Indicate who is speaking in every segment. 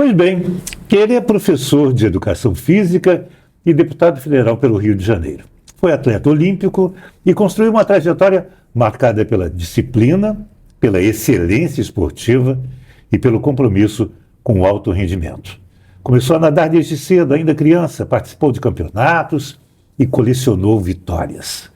Speaker 1: Pois bem, ele é professor de Educação Física e deputado federal pelo Rio de Janeiro. Foi atleta olímpico e construiu uma trajetória marcada pela disciplina, pela excelência esportiva e pelo compromisso com o alto rendimento. Começou a nadar desde cedo, ainda criança, participou de campeonatos e colecionou vitórias.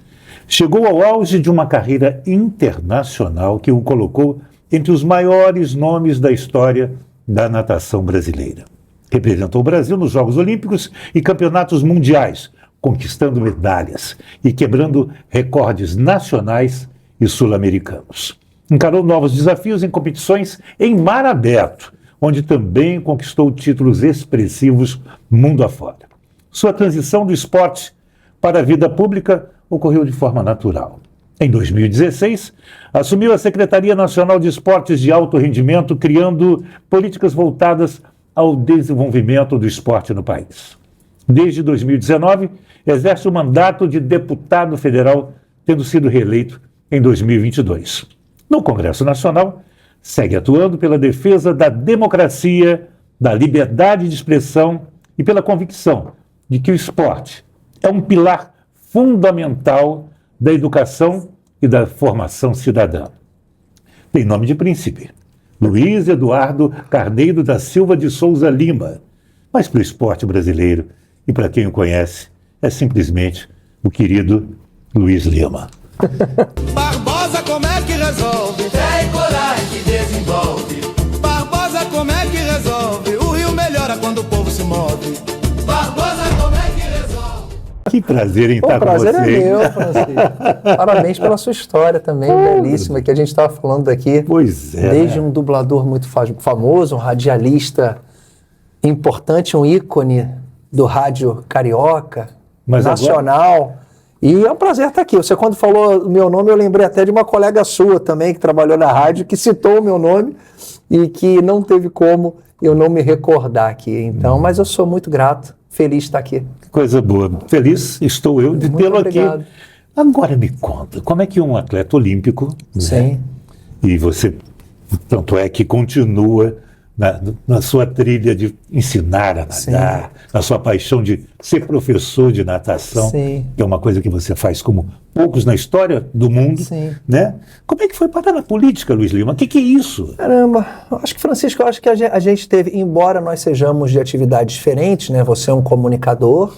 Speaker 1: Chegou ao auge de uma carreira internacional que o colocou entre os maiores nomes da história da natação brasileira. Representou o Brasil nos Jogos Olímpicos e campeonatos mundiais, conquistando medalhas e quebrando recordes nacionais e sul-americanos. Encarou novos desafios em competições em mar aberto, onde também conquistou títulos expressivos mundo afora. Sua transição do esporte para a vida pública ocorreu de forma natural. Em 2016, assumiu a Secretaria Nacional de Esportes de Alto Rendimento, criando políticas voltadas ao desenvolvimento do esporte no país. Desde 2019, exerce o mandato de deputado federal, tendo sido reeleito em 2022. No Congresso Nacional, segue atuando pela defesa da democracia, da liberdade de expressão e pela convicção de que o esporte é um pilar fundamental da educação e da formação cidadã. Tem nome de príncipe, Luiz Eduardo Carneiro da Silva de Souza Lima, mas para o esporte brasileiro e para quem o conhece, é simplesmente o querido Luiz Lima.
Speaker 2: Barbosa, como é que resolve?
Speaker 3: Fé e coragem que desenvolve.
Speaker 2: Barbosa, como é que resolve? O rio melhora quando o povo se move.
Speaker 3: Barbosa, como é que resolve?
Speaker 1: Que prazer em estar com você.
Speaker 4: O prazer é meu, Francisco. Parabéns pela sua história também, belíssima, que a gente estava falando aqui.
Speaker 1: Pois é.
Speaker 4: Desde um dublador muito famoso, um radialista importante, um ícone do rádio carioca, nacional. Agora... E é um prazer estar aqui. Você, quando falou o meu nome, eu lembrei até de uma colega sua também, que trabalhou na rádio, que citou o meu nome e que não teve como eu não me recordar aqui. Então, mas eu sou muito grato, feliz de estar aqui.
Speaker 1: Coisa boa. Feliz estou eu de tê-lo aqui. Agora me conta, como é que um atleta olímpico,
Speaker 4: sim,
Speaker 1: né? E você, tanto é que continua na sua trilha de ensinar a nadar, sim, na sua paixão de ser professor de natação, sim, que é uma coisa que você faz como poucos na história do mundo, sim, né? Como é que foi parar na política, Luiz Lima? O que é isso?
Speaker 4: Caramba, acho que, Francisco, eu acho que a gente teve, embora nós sejamos de atividades diferentes, né? Você é um comunicador,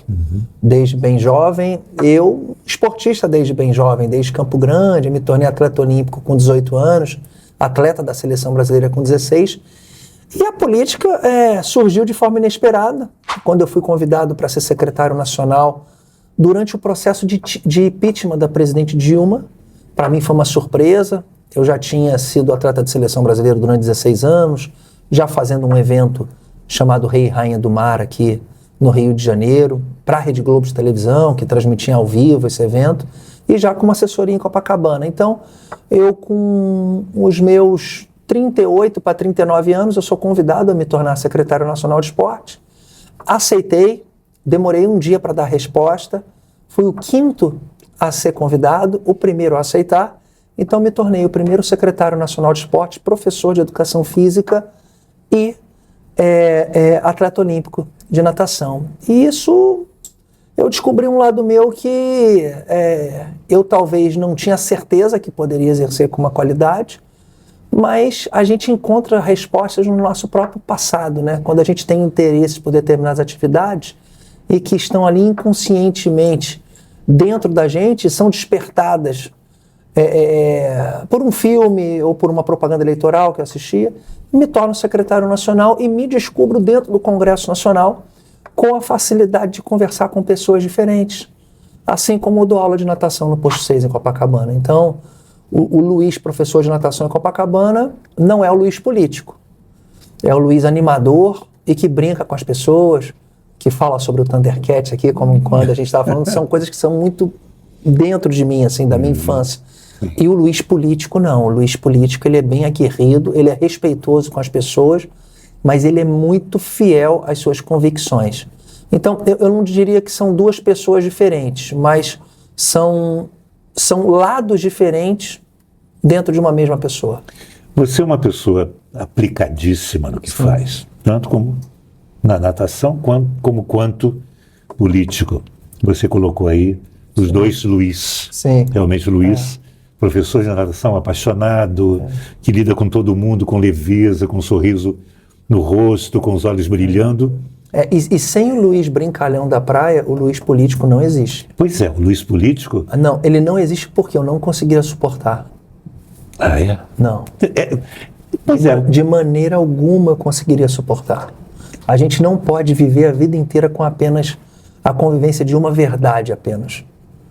Speaker 4: desde bem jovem, eu esportista desde bem jovem, desde Campo Grande, me tornei atleta olímpico com 18 anos, atleta da seleção brasileira com 16. E a política surgiu de forma inesperada, quando eu fui convidado para ser secretário nacional durante o processo de impeachment da presidente Dilma. Para mim foi uma surpresa, eu já tinha sido atleta de seleção brasileira durante 16 anos, já fazendo um evento chamado Rei e Rainha do Mar aqui no Rio de Janeiro, para a Rede Globo de televisão, que transmitia ao vivo esse evento, e já com uma assessoria em Copacabana. Então, eu com os meus 38 para 39 anos, eu sou convidado a me tornar secretário nacional de esporte. Aceitei, demorei um dia para dar resposta, fui o quinto a ser convidado, o primeiro a aceitar, então me tornei o primeiro secretário nacional de esporte, professor de educação física e atleta olímpico de natação. E isso, eu descobri um lado meu que eu talvez não tinha certeza que poderia exercer com uma qualidade, mas a gente encontra respostas no nosso próprio passado, né? Quando a gente tem interesse por determinadas atividades e que estão ali inconscientemente dentro da gente, são despertadas por um filme ou por uma propaganda eleitoral que eu assistia, me torno secretário nacional e me descubro dentro do Congresso Nacional com a facilidade de conversar com pessoas diferentes, assim como eu dou aula de natação no Posto 6 em Copacabana. Então, o Luiz, professor de natação em Copacabana, não é o Luiz político. É o Luiz animador e que brinca com as pessoas, que fala sobre o Thundercats aqui, como quando a gente estava falando, são coisas que são muito dentro de mim, assim, da minha infância. E o Luiz político não. O Luiz político, ele é bem aguerrido, ele é respeitoso com as pessoas, mas ele é muito fiel às suas convicções. Então, eu não diria que são duas pessoas diferentes, mas são lados diferentes dentro de uma mesma pessoa.
Speaker 1: Você é uma pessoa aplicadíssima no que faz. tanto como na natação, como quanto político. Você colocou aí os dois Luiz.
Speaker 4: Sim.
Speaker 1: Realmente, Luiz, professor de natação apaixonado, que lida com todo mundo com leveza, com um sorriso no rosto, com os olhos brilhando.
Speaker 4: E sem o Luiz brincalhão da praia, o Luiz político não existe.
Speaker 1: Pois é, o Luiz político...
Speaker 4: Não, ele não existe porque eu não conseguiria suportar.
Speaker 1: Ah, é?
Speaker 4: Não.
Speaker 1: Pois é.
Speaker 4: De maneira alguma eu conseguiria suportar. A gente não pode viver a vida inteira com apenas a convivência de uma verdade apenas.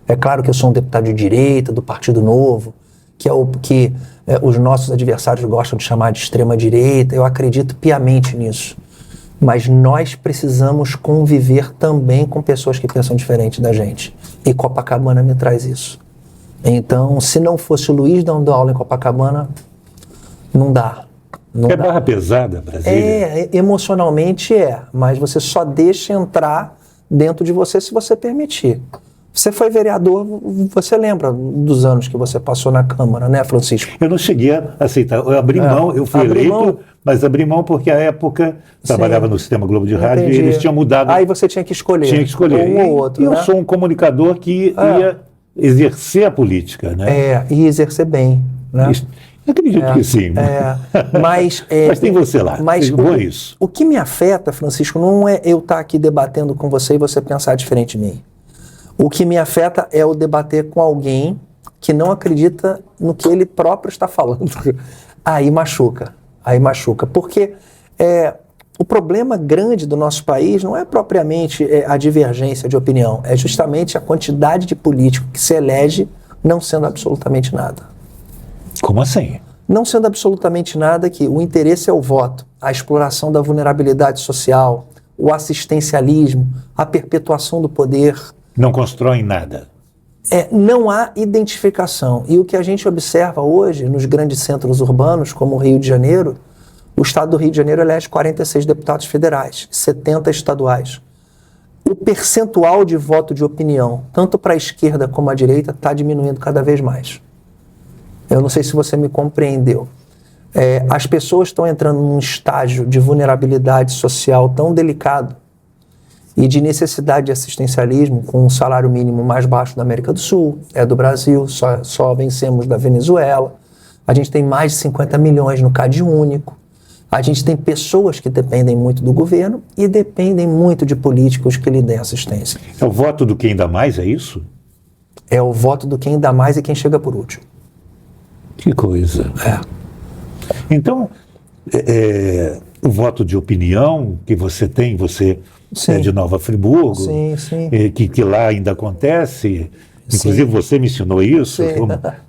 Speaker 4: É claro que eu sou um deputado de direita, do Partido Novo, que é o que os nossos adversários gostam de chamar de extrema-direita. Eu acredito piamente nisso. Mas nós precisamos conviver também com pessoas que pensam diferente da gente. E Copacabana me traz isso. Então, se não fosse o Luiz dando aula em Copacabana, não dá. Não
Speaker 1: É
Speaker 4: dá.
Speaker 1: barra pesada, Brasília?
Speaker 4: Emocionalmente mas você só deixa entrar dentro de você se você permitir. Você foi vereador, você lembra dos anos que você passou na Câmara, né, Francisco?
Speaker 1: Eu não cheguei a aceitar. Eu abri mão, eu fui eleito, mas abri mão porque à época trabalhava no Sistema Globo de Rádio e eles tinham mudado.
Speaker 4: Aí você tinha que escolher.
Speaker 1: Tinha que escolher.
Speaker 4: Um ou outro,
Speaker 1: e eu
Speaker 4: né?
Speaker 1: sou um comunicador que ia exercer a política, né?
Speaker 4: E exercer bem, né?
Speaker 1: Eu acredito que sim.
Speaker 4: Mas
Speaker 1: tem você lá.
Speaker 4: Mas
Speaker 1: Bom isso.
Speaker 4: O que me afeta, Francisco, não é eu estar aqui debatendo com você e você pensar diferente de mim. O que me afeta é eu debater com alguém que não acredita no que ele próprio está falando. Aí machuca. Porque o problema grande do nosso país não é propriamente a divergência de opinião, é justamente a quantidade de político que se elege não sendo absolutamente nada.
Speaker 1: Como assim?
Speaker 4: Não sendo absolutamente nada, que o interesse é o voto, a exploração da vulnerabilidade social, o assistencialismo, a perpetuação do poder.
Speaker 1: Não constroem nada.
Speaker 4: Não há identificação. E o que a gente observa hoje nos grandes centros urbanos, como o Rio de Janeiro, o estado do Rio de Janeiro elege 46 deputados federais, 70 estaduais. O percentual de voto de opinião, tanto para a esquerda como a direita, está diminuindo cada vez mais. Eu não sei se você me compreendeu. As pessoas estão entrando num estágio de vulnerabilidade social tão delicado e de necessidade de assistencialismo, com um salário mínimo mais baixo da América do Sul, do Brasil, só vencemos da Venezuela. A gente tem mais de 50 milhões no CAD único. A gente tem pessoas que dependem muito do governo e dependem muito de políticos que lhe deem assistência.
Speaker 1: É o voto do quem dá mais, é isso?
Speaker 4: É o voto do quem dá mais e quem chega por último.
Speaker 1: Que coisa. Então, o voto de opinião que você tem, você é de Nova Friburgo,
Speaker 4: sim.
Speaker 1: Que lá ainda acontece, inclusive você mencionou isso,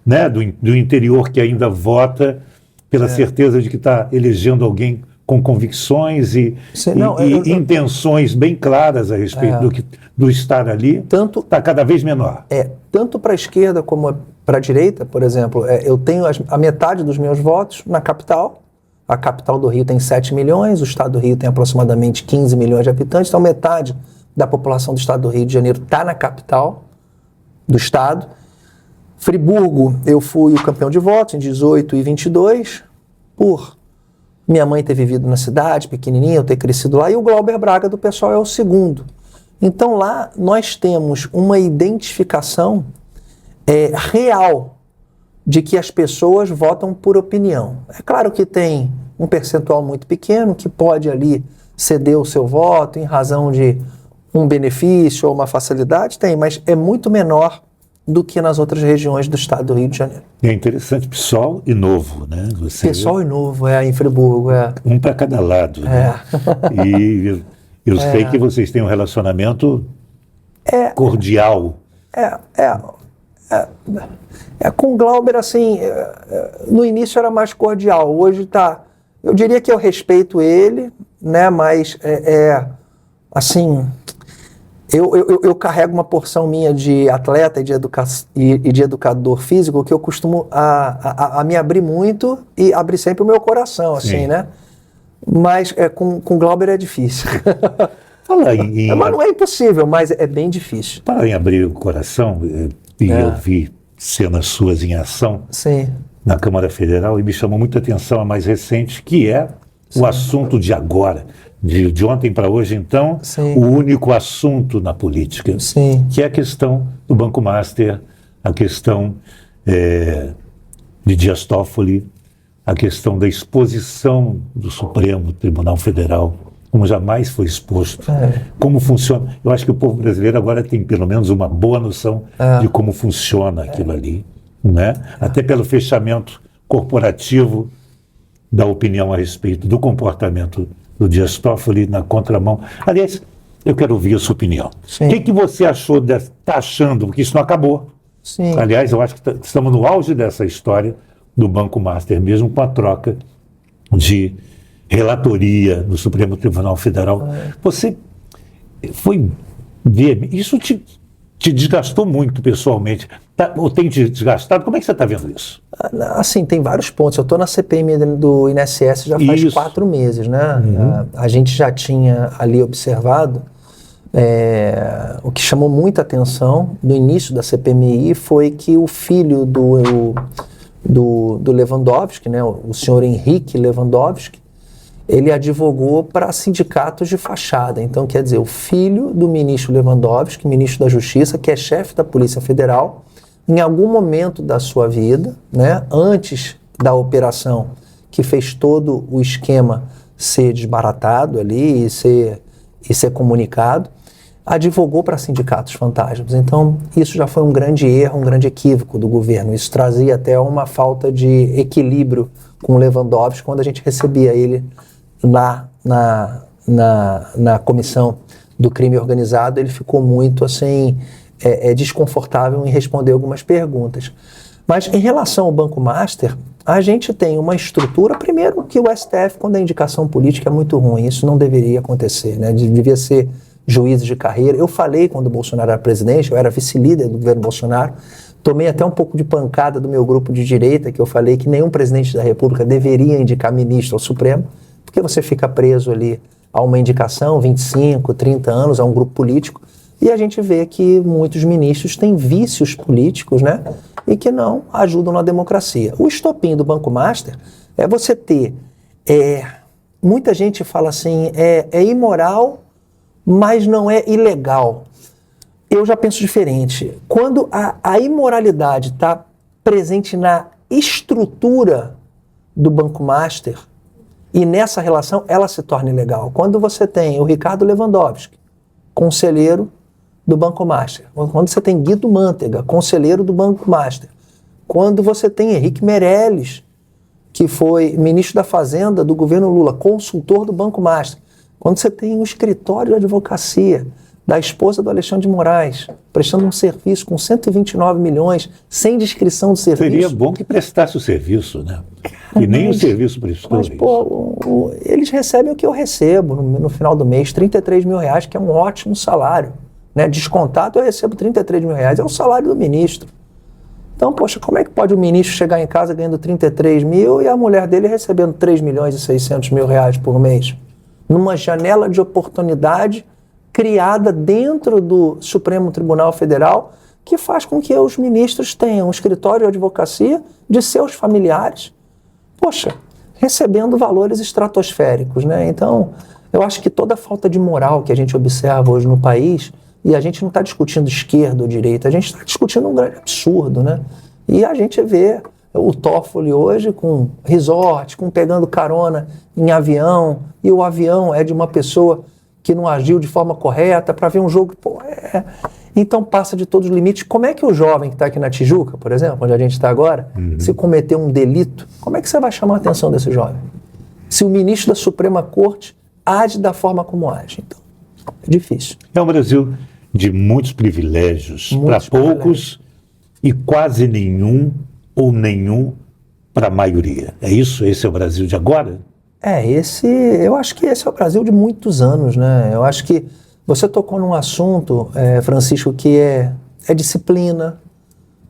Speaker 1: né, do interior que ainda vota pela certeza de que está elegendo alguém com convicções e intenções bem claras a respeito do estar ali, está cada vez menor.
Speaker 4: Tanto para a esquerda como para a direita, por exemplo, eu tenho a metade dos meus votos na capital. A capital do Rio tem 7 milhões, o estado do Rio tem aproximadamente 15 milhões de habitantes, então metade da população do estado do Rio de Janeiro está na capital do estado. Friburgo, eu fui o campeão de votos em 18 e 22, por minha mãe ter vivido na cidade, pequenininha, eu ter crescido lá, e o Glauber Braga do pessoal é o segundo. Então lá nós temos uma identificação real de que as pessoas votam por opinião. É claro que tem um percentual muito pequeno que pode ali ceder o seu voto em razão de um benefício ou uma facilidade, mas é muito menor do que nas outras regiões do estado do Rio de Janeiro.
Speaker 1: É interessante, PSOL e Novo, né?
Speaker 4: PSOL e Novo, em Friburgo.
Speaker 1: Um para cada lado. Né? E eu sei que vocês têm um relacionamento cordial.
Speaker 4: Com o Glauber, assim, no início era mais cordial, hoje tá... Eu diria que eu respeito ele, né, mas assim, eu carrego uma porção minha de atleta e de educador físico que eu costumo a me abrir muito e abrir sempre o meu coração, assim, né? Mas com o Glauber é difícil. Mas não é impossível, mas é bem difícil.
Speaker 1: Para em abrir o coração, eu vi cenas suas em ação na Câmara Federal e me chamou muita atenção a mais recente, que é o assunto de agora, de ontem para hoje, então,
Speaker 4: Sim.
Speaker 1: o único assunto na política,
Speaker 4: Sim.
Speaker 1: que é a questão do Banco Master, a questão de Dias Toffoli, a questão da exposição do Supremo Tribunal Federal, como jamais foi exposto, como funciona. Eu acho que o povo brasileiro agora tem pelo menos uma boa noção de como funciona aquilo ali, né? Até pelo fechamento corporativo da opinião a respeito do comportamento do Dias Toffoli na contramão. Aliás, eu quero ouvir a sua opinião.
Speaker 4: Sim.
Speaker 1: O que você achou, está achando, porque isso não acabou.
Speaker 4: Sim.
Speaker 1: Aliás, eu acho que estamos no auge dessa história do Banco Master, mesmo com a troca de relatoria no Supremo Tribunal Federal. Você foi ver, isso te desgastou muito pessoalmente, ou tem te desgastado? Como é que você está vendo isso?
Speaker 4: Assim, tem vários pontos. Eu estou na CPMI do INSS já faz
Speaker 1: Isso.
Speaker 4: 4 meses, né? A gente já tinha ali observado, o que chamou muita atenção no início da CPMI foi que o filho do Lewandowski, né, o senhor Henrique Lewandowski, ele advogou para sindicatos de fachada. Então, quer dizer, o filho do ministro Lewandowski, ministro da Justiça, que é chefe da Polícia Federal, em algum momento da sua vida, né, antes da operação que fez todo o esquema ser desbaratado ali e ser comunicado, advogou para sindicatos fantasmas. Então, isso já foi um grande erro, um grande equívoco do governo. Isso trazia até uma falta de equilíbrio com o Lewandowski quando a gente recebia ele lá na comissão do crime organizado. Ele ficou muito assim, desconfortável em responder algumas perguntas. Mas em relação ao Banco Master, a gente tem uma estrutura, primeiro que o STF, quando a indicação política é muito ruim, isso não deveria acontecer, né? Devia ser juízes de carreira. Eu falei quando o Bolsonaro era presidente, eu era vice-líder do governo Bolsonaro, tomei até um pouco de pancada do meu grupo de direita, que eu falei que nenhum presidente da República deveria indicar ministro ao Supremo, porque você fica preso ali a uma indicação, 25, 30 anos, a um grupo político, e a gente vê que muitos ministros têm vícios políticos, né? E que não ajudam na democracia. O estopim do Banco Master é você ter... muita gente fala assim, é imoral, mas não é ilegal. Eu já penso diferente. Quando a imoralidade está presente na estrutura do Banco Master, e nessa relação ela se torna ilegal. Quando você tem o Ricardo Lewandowski, conselheiro do Banco Master, quando você tem Guido Mantega, conselheiro do Banco Master, quando você tem Henrique Meirelles, que foi ministro da Fazenda do governo Lula, consultor do Banco Master, quando você tem o escritório de advocacia da esposa do Alexandre de Moraes, prestando um serviço com 129 milhões, sem descrição de serviço.
Speaker 1: Seria bom que prestasse o serviço, né? E nem o serviço prestou.
Speaker 4: Mas, pô, eles recebem o que eu recebo no final do mês, 33 mil reais, que é um ótimo salário. Né? Descontado, eu recebo 33 mil reais, é o salário do ministro. Então, poxa, como é que pode o ministro chegar em casa ganhando 33 mil e a mulher dele recebendo 3 milhões e 600 mil reais por mês? Numa janela de oportunidade criada dentro do Supremo Tribunal Federal, que faz com que os ministros tenham um escritório de advocacia de seus familiares, poxa, recebendo valores estratosféricos, né? Então, eu acho que toda a falta de moral que a gente observa hoje no país, e a gente não está discutindo esquerda ou direita, a gente está discutindo um grande absurdo, né? E a gente vê o Toffoli hoje com resort, com pegando carona em avião, e o avião é de uma pessoa que não agiu de forma correta para ver um jogo. Então passa de todos os limites. Como é que o jovem que está aqui na Tijuca, por exemplo, onde a gente está agora, se cometer um delito, como é que você vai chamar a atenção desse jovem? Se o ministro da Suprema Corte age da forma como age. Então, é difícil.
Speaker 1: É um Brasil de muitos privilégios para poucos e quase nenhum ou nenhum para a maioria. É isso? Esse é o Brasil de agora?
Speaker 4: Eu acho que esse é o Brasil de muitos anos, né? Eu acho que você tocou num assunto, Francisco, que é disciplina.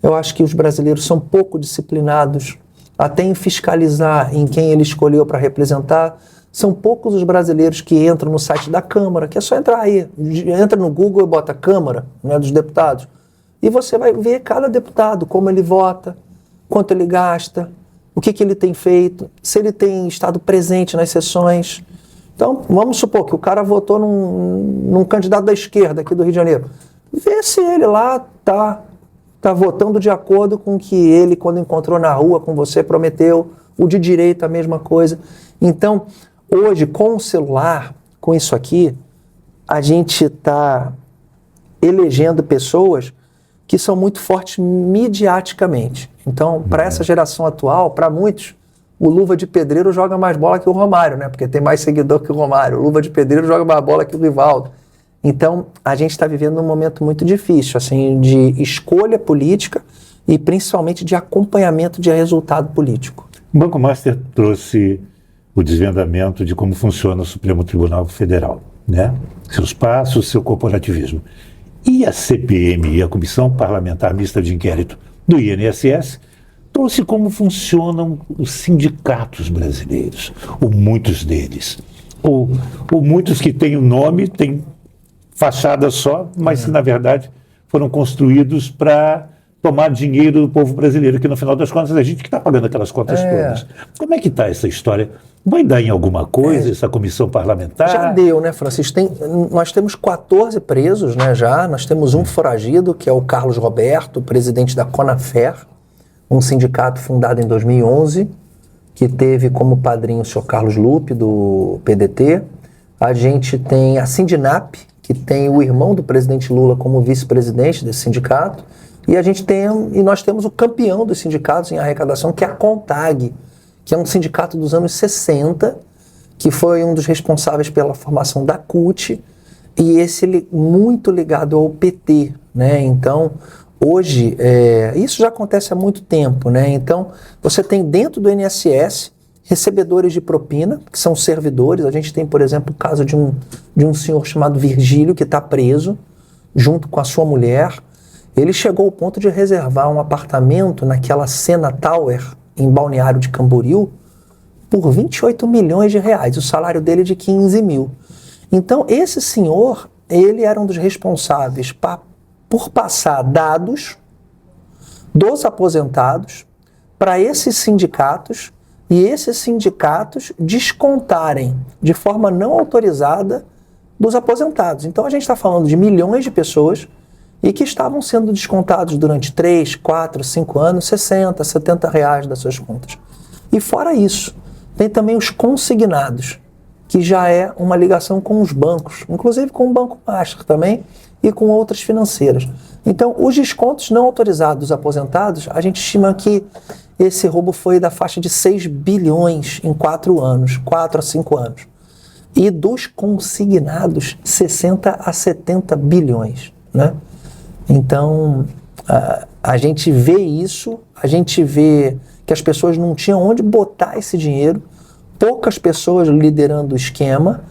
Speaker 4: Eu acho que os brasileiros são pouco disciplinados, até em fiscalizar em quem ele escolheu para representar. São poucos os brasileiros que entram no site da Câmara, que é só entrar aí, entra no Google e bota Câmara, né, dos deputados, e você vai ver cada deputado, como ele vota, quanto ele gasta, o que ele tem feito, se ele tem estado presente nas sessões. Então, vamos supor que o cara votou num candidato da esquerda aqui do Rio de Janeiro. Vê se ele lá tá votando de acordo com o que ele, quando encontrou na rua com você, prometeu. O de direita, a mesma coisa. Então, hoje, com o celular, com isso aqui, a gente está elegendo pessoas que são muito fortes midiaticamente. Então, para essa geração atual, para muitos, o Luva de Pedreiro joga mais bola que o Romário, né? Porque tem mais seguidor que o Romário. O Luva de Pedreiro joga mais bola que o Rivaldo. Então, a gente está vivendo um momento muito difícil, assim, de escolha política e principalmente de acompanhamento de resultado político.
Speaker 1: O Banco Master trouxe o desvendamento de como funciona o Supremo Tribunal Federal, né? Seus passos, seu corporativismo. E a CPMI, a Comissão Parlamentar Mista de Inquérito do INSS, trouxe como funcionam os sindicatos brasileiros, ou muitos deles, ou muitos que têm o nome, têm fachada só, mas na verdade foram construídos para tomar dinheiro do povo brasileiro, que no final das contas é a gente que está pagando aquelas contas todas. Como é que está essa história? Vai dar em alguma coisa essa comissão parlamentar?
Speaker 4: Já deu, né, Francisco? Nós temos 14 presos, né, já. Nós temos um foragido, que é o Carlos Roberto, presidente da Conafer, um sindicato fundado em 2011, que teve como padrinho o senhor Carlos Lupe, do PDT. A gente tem a Sindinap, que tem o irmão do presidente Lula como vice-presidente desse sindicato. E nós temos o campeão dos sindicatos em arrecadação, que é a CONTAG, que é um sindicato dos anos 60, que foi um dos responsáveis pela formação da CUT, e esse muito ligado ao PT, né? Então, hoje, isso já acontece há muito tempo, né? Então, você tem dentro do INSS recebedores de propina, que são servidores. A gente tem, por exemplo, o caso de um senhor chamado Virgílio, que está preso, junto com a sua mulher. Ele chegou ao ponto de reservar um apartamento naquela Sena Tower, em Balneário de Camboriú, por 28 milhões de reais. O salário dele é de 15 mil. Então, esse senhor, ele era um dos responsáveis por passar dados dos aposentados para esses sindicatos, e esses sindicatos descontarem de forma não autorizada dos aposentados. Então, a gente está falando de milhões de pessoas e que estavam sendo descontados durante 3, 4, 5 anos, 60, 70 reais das suas contas. E fora isso, tem também os consignados, que já é uma ligação com os bancos, inclusive com o Banco Master também e com outras financeiras. Então, os descontos não autorizados dos aposentados, a gente estima que esse roubo foi da faixa de 6 bilhões em 4 anos, 4 a 5 anos. E dos consignados, 60 a 70 bilhões, né? Então, a gente vê isso, a gente vê que as pessoas não tinham onde botar esse dinheiro, poucas pessoas liderando o esquema,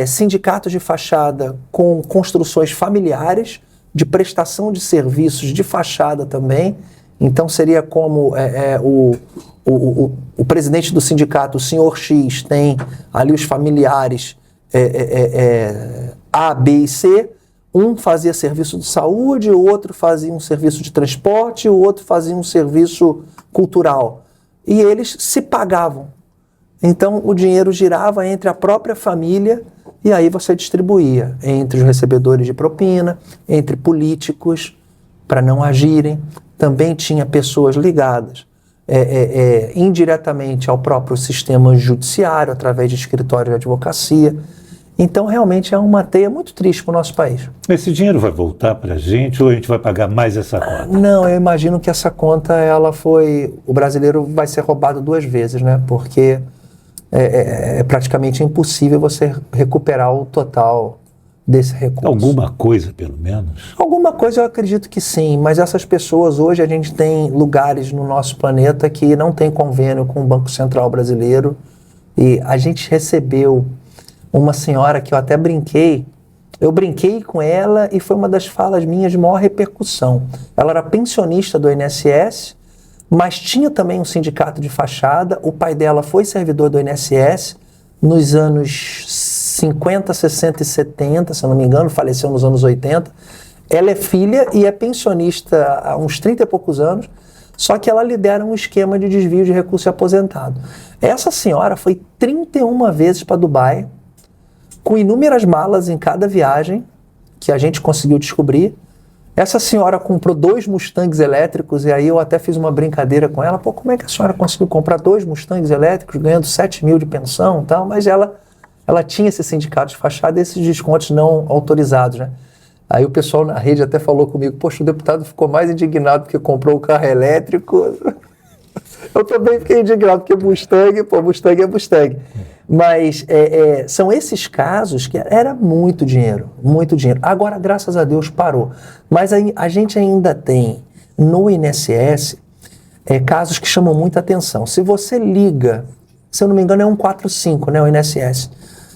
Speaker 4: sindicatos de fachada com construções familiares, de prestação de serviços de fachada também. Então, seria como o presidente do sindicato, o senhor X, tem ali os familiares A, B e C. Um fazia serviço de saúde, o outro fazia um serviço de transporte, o outro fazia um serviço cultural. E eles se pagavam. Então, o dinheiro girava entre a própria família e aí você distribuía entre os recebedores de propina, entre políticos, para não agirem. Também tinha pessoas ligadas indiretamente ao próprio sistema judiciário, através de escritório de advocacia. Então, realmente é uma teia muito triste para o nosso país.
Speaker 1: Esse dinheiro vai voltar para a gente ou a gente vai pagar mais essa conta?
Speaker 4: Não, eu imagino que essa conta, o brasileiro vai ser roubado 2 vezes, né? Porque é praticamente impossível você recuperar o total desse recurso.
Speaker 1: Alguma coisa, pelo menos?
Speaker 4: Alguma coisa eu acredito que sim, mas essas pessoas, hoje a gente tem lugares no nosso planeta que não tem convênio com o Banco Central Brasileiro, e a gente recebeu uma senhora que eu até brinquei com ela e foi uma das falas minhas de maior repercussão. Ela era pensionista do INSS, mas tinha também um sindicato de fachada. O pai dela foi servidor do INSS nos anos 50, 60 e 70, se eu não me engano, faleceu nos anos 80. Ela é filha e é pensionista há uns 30 e poucos anos, Só que ela lidera um esquema de desvio de recurso de aposentado. Essa senhora foi 31 vezes para Dubai, com inúmeras malas em cada viagem, que a gente conseguiu descobrir. Essa senhora comprou 2 Mustangs elétricos, e aí eu até fiz uma brincadeira com ela. Pô, como é que a senhora conseguiu comprar 2 Mustangs elétricos, ganhando 7 mil de pensão e tal? Mas ela tinha esse sindicato de fachada e esses descontos não autorizados, né? Aí o pessoal na rede até falou comigo, poxa, o deputado ficou mais indignado porque comprou o carro elétrico. Eu também fiquei indignado, porque Mustang é Mustang. Mas são esses casos que era muito dinheiro, muito dinheiro. Agora, graças a Deus, parou. Mas a gente ainda tem, no INSS, casos que chamam muita atenção. Se você liga, se eu não me engano é 145, né, o INSS.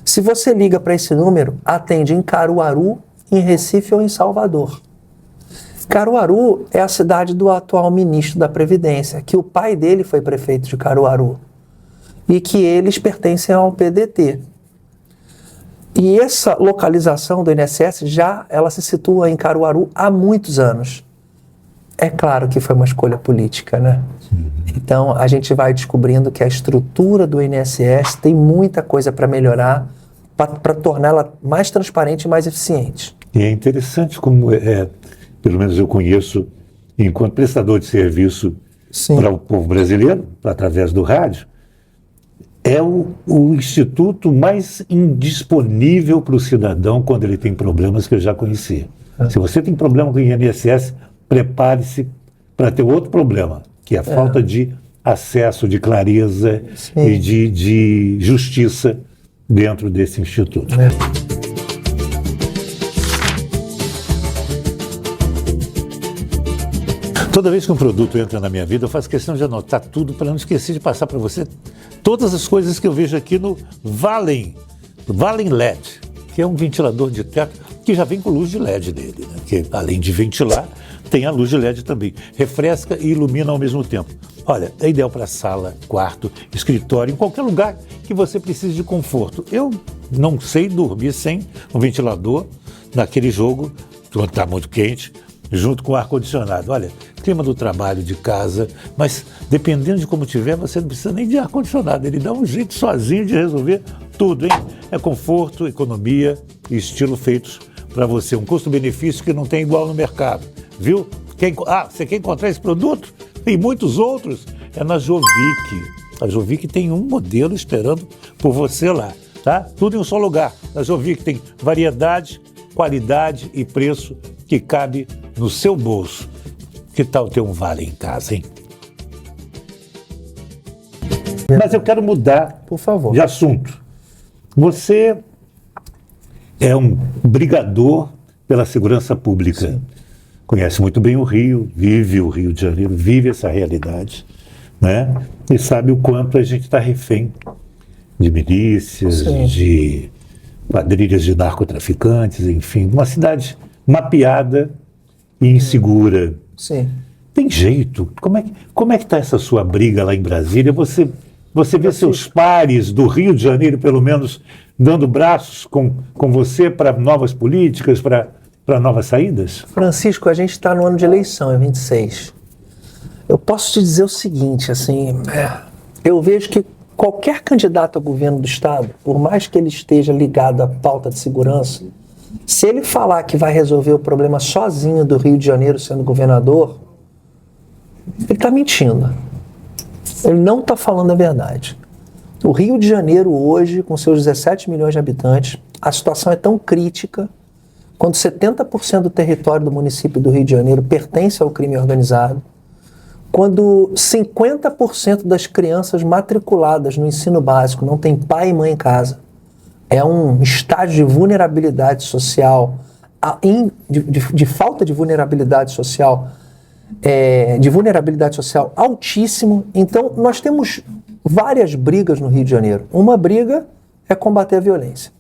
Speaker 4: Se você liga para esse número, atende em Caruaru, em Recife ou em Salvador. Caruaru é a cidade do atual ministro da Previdência, que o pai dele foi prefeito de Caruaru e que eles pertencem ao PDT. E essa localização do INSS ela se situa em Caruaru há muitos anos. É claro que foi uma escolha política, né? Então a gente vai descobrindo que a estrutura do INSS tem muita coisa para melhorar, para torná-la mais transparente e mais eficiente.
Speaker 1: E é interessante como, pelo menos eu conheço, enquanto prestador de serviço para o povo brasileiro, através do rádio, é o instituto mais indisponível para o cidadão quando ele tem problemas que eu já conheci. Se você tem problema com o INSS, prepare-se para ter outro problema, que é a falta de acesso, de clareza e de justiça dentro desse instituto. Toda vez que um produto entra na minha vida, eu faço questão de anotar tudo para não esquecer de passar para você todas as coisas que eu vejo aqui no Valem LED, que é um ventilador de teto que já vem com luz de LED nele, né? Que além de ventilar, tem a luz de LED também. Refresca e ilumina ao mesmo tempo. Olha, é ideal para sala, quarto, escritório, em qualquer lugar que você precise de conforto. Eu não sei dormir sem um ventilador naquele jogo, quando está muito quente, junto com o ar-condicionado. Olha, clima do trabalho, de casa, mas dependendo de como tiver, você não precisa nem de ar-condicionado. Ele dá um jeito sozinho de resolver tudo, hein? É conforto, economia e estilo feitos para você. Um custo-benefício que não tem igual no mercado, viu? Você quer encontrar esse produto? E muitos outros, é na Jovic. A Jovic tem um modelo esperando por você lá, tá? Tudo em um só lugar. A Jovic tem variedade, qualidade e preço que cabe no seu bolso. Que tal ter um Vale em casa, hein? Mas eu quero mudar,
Speaker 4: por favor,
Speaker 1: de assunto. Você é um brigador pela segurança pública. Sim. Conhece muito bem o Rio, vive o Rio de Janeiro, vive essa realidade, né? E sabe o quanto a gente está refém de milícias, de quadrilhas de narcotraficantes, enfim, uma cidade mapeada e insegura.
Speaker 4: Sim.
Speaker 1: Tem jeito? Como é que está essa sua briga lá em Brasília? Você vê seus pares do Rio de Janeiro, pelo menos, dando braços com você para novas políticas, para novas saídas?
Speaker 4: Francisco, a gente está no ano de eleição, é 26. Eu posso te dizer o seguinte, assim, eu vejo que qualquer candidato a governo do Estado, por mais que ele esteja ligado à pauta de segurança, se ele falar que vai resolver o problema sozinho do Rio de Janeiro sendo governador, ele está mentindo. Ele não está falando a verdade. O Rio de Janeiro hoje, com seus 17 milhões de habitantes, a situação é tão crítica quando 70% do território do município do Rio de Janeiro pertence ao crime organizado, quando 50% das crianças matriculadas no ensino básico não tem pai e mãe em casa, é um estágio de vulnerabilidade social, de falta de vulnerabilidade social, altíssimo. Então, nós temos várias brigas no Rio de Janeiro. Uma briga é combater a violência,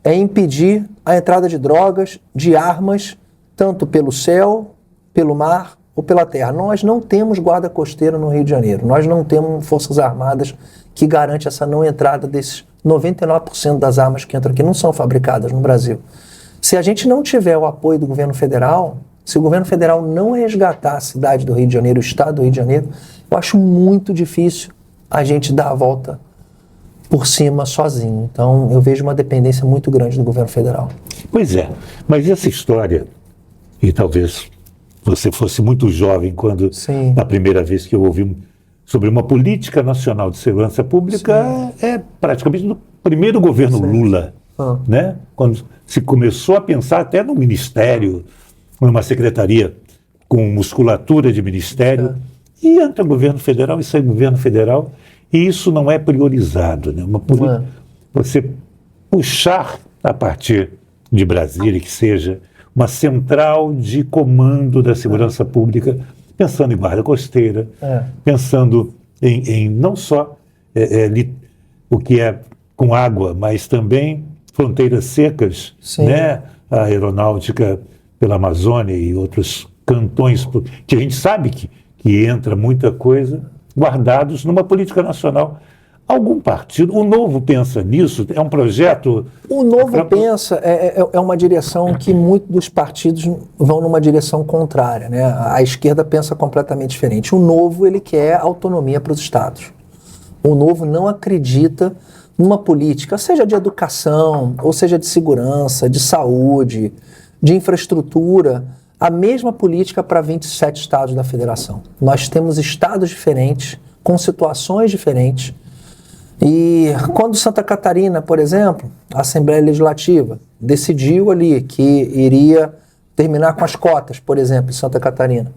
Speaker 4: é impedir a entrada de drogas, de armas, tanto pelo céu, pelo mar ou pela terra. Nós não temos guarda costeira no Rio de Janeiro, nós não temos forças armadas que garante essa não entrada desses 99% das armas que entram aqui não são fabricadas no Brasil. Se a gente não tiver o apoio do governo federal, se o governo federal não resgatar a cidade do Rio de Janeiro, o estado do Rio de Janeiro, eu acho muito difícil a gente dar a volta por cima sozinho. Então, eu vejo uma dependência muito grande do governo federal.
Speaker 1: Pois é, mas essa história, e talvez você fosse muito jovem quando,
Speaker 4: Sim.
Speaker 1: na primeira vez que eu ouvi sobre uma política nacional de segurança pública, é praticamente no primeiro governo Lula, né? Quando se começou a pensar até no ministério, numa secretaria com musculatura de ministério, e entra o governo federal e sai o governo federal, e isso não é priorizado, né? Você puxar a partir de Brasília, que seja uma central de comando da segurança pública, pensando em guarda costeira, pensando em não só o que é com água, mas também fronteiras secas, né? A aeronáutica pela Amazônia e outros cantões, que a gente sabe que entra muita coisa, guardados numa política nacional. Algum partido, o Novo pensa nisso? É um projeto...
Speaker 4: O Novo pensa, é uma direção que muitos dos partidos vão numa direção contrária, né? A esquerda pensa completamente diferente. O Novo, ele quer autonomia para os estados. O Novo não acredita numa política, seja de educação, ou seja de segurança, de saúde, de infraestrutura, a mesma política para 27 estados da federação. Nós temos estados diferentes, com situações diferentes. E quando Santa Catarina, por exemplo, a Assembleia Legislativa decidiu ali que iria terminar com as cotas, por exemplo, em Santa Catarina,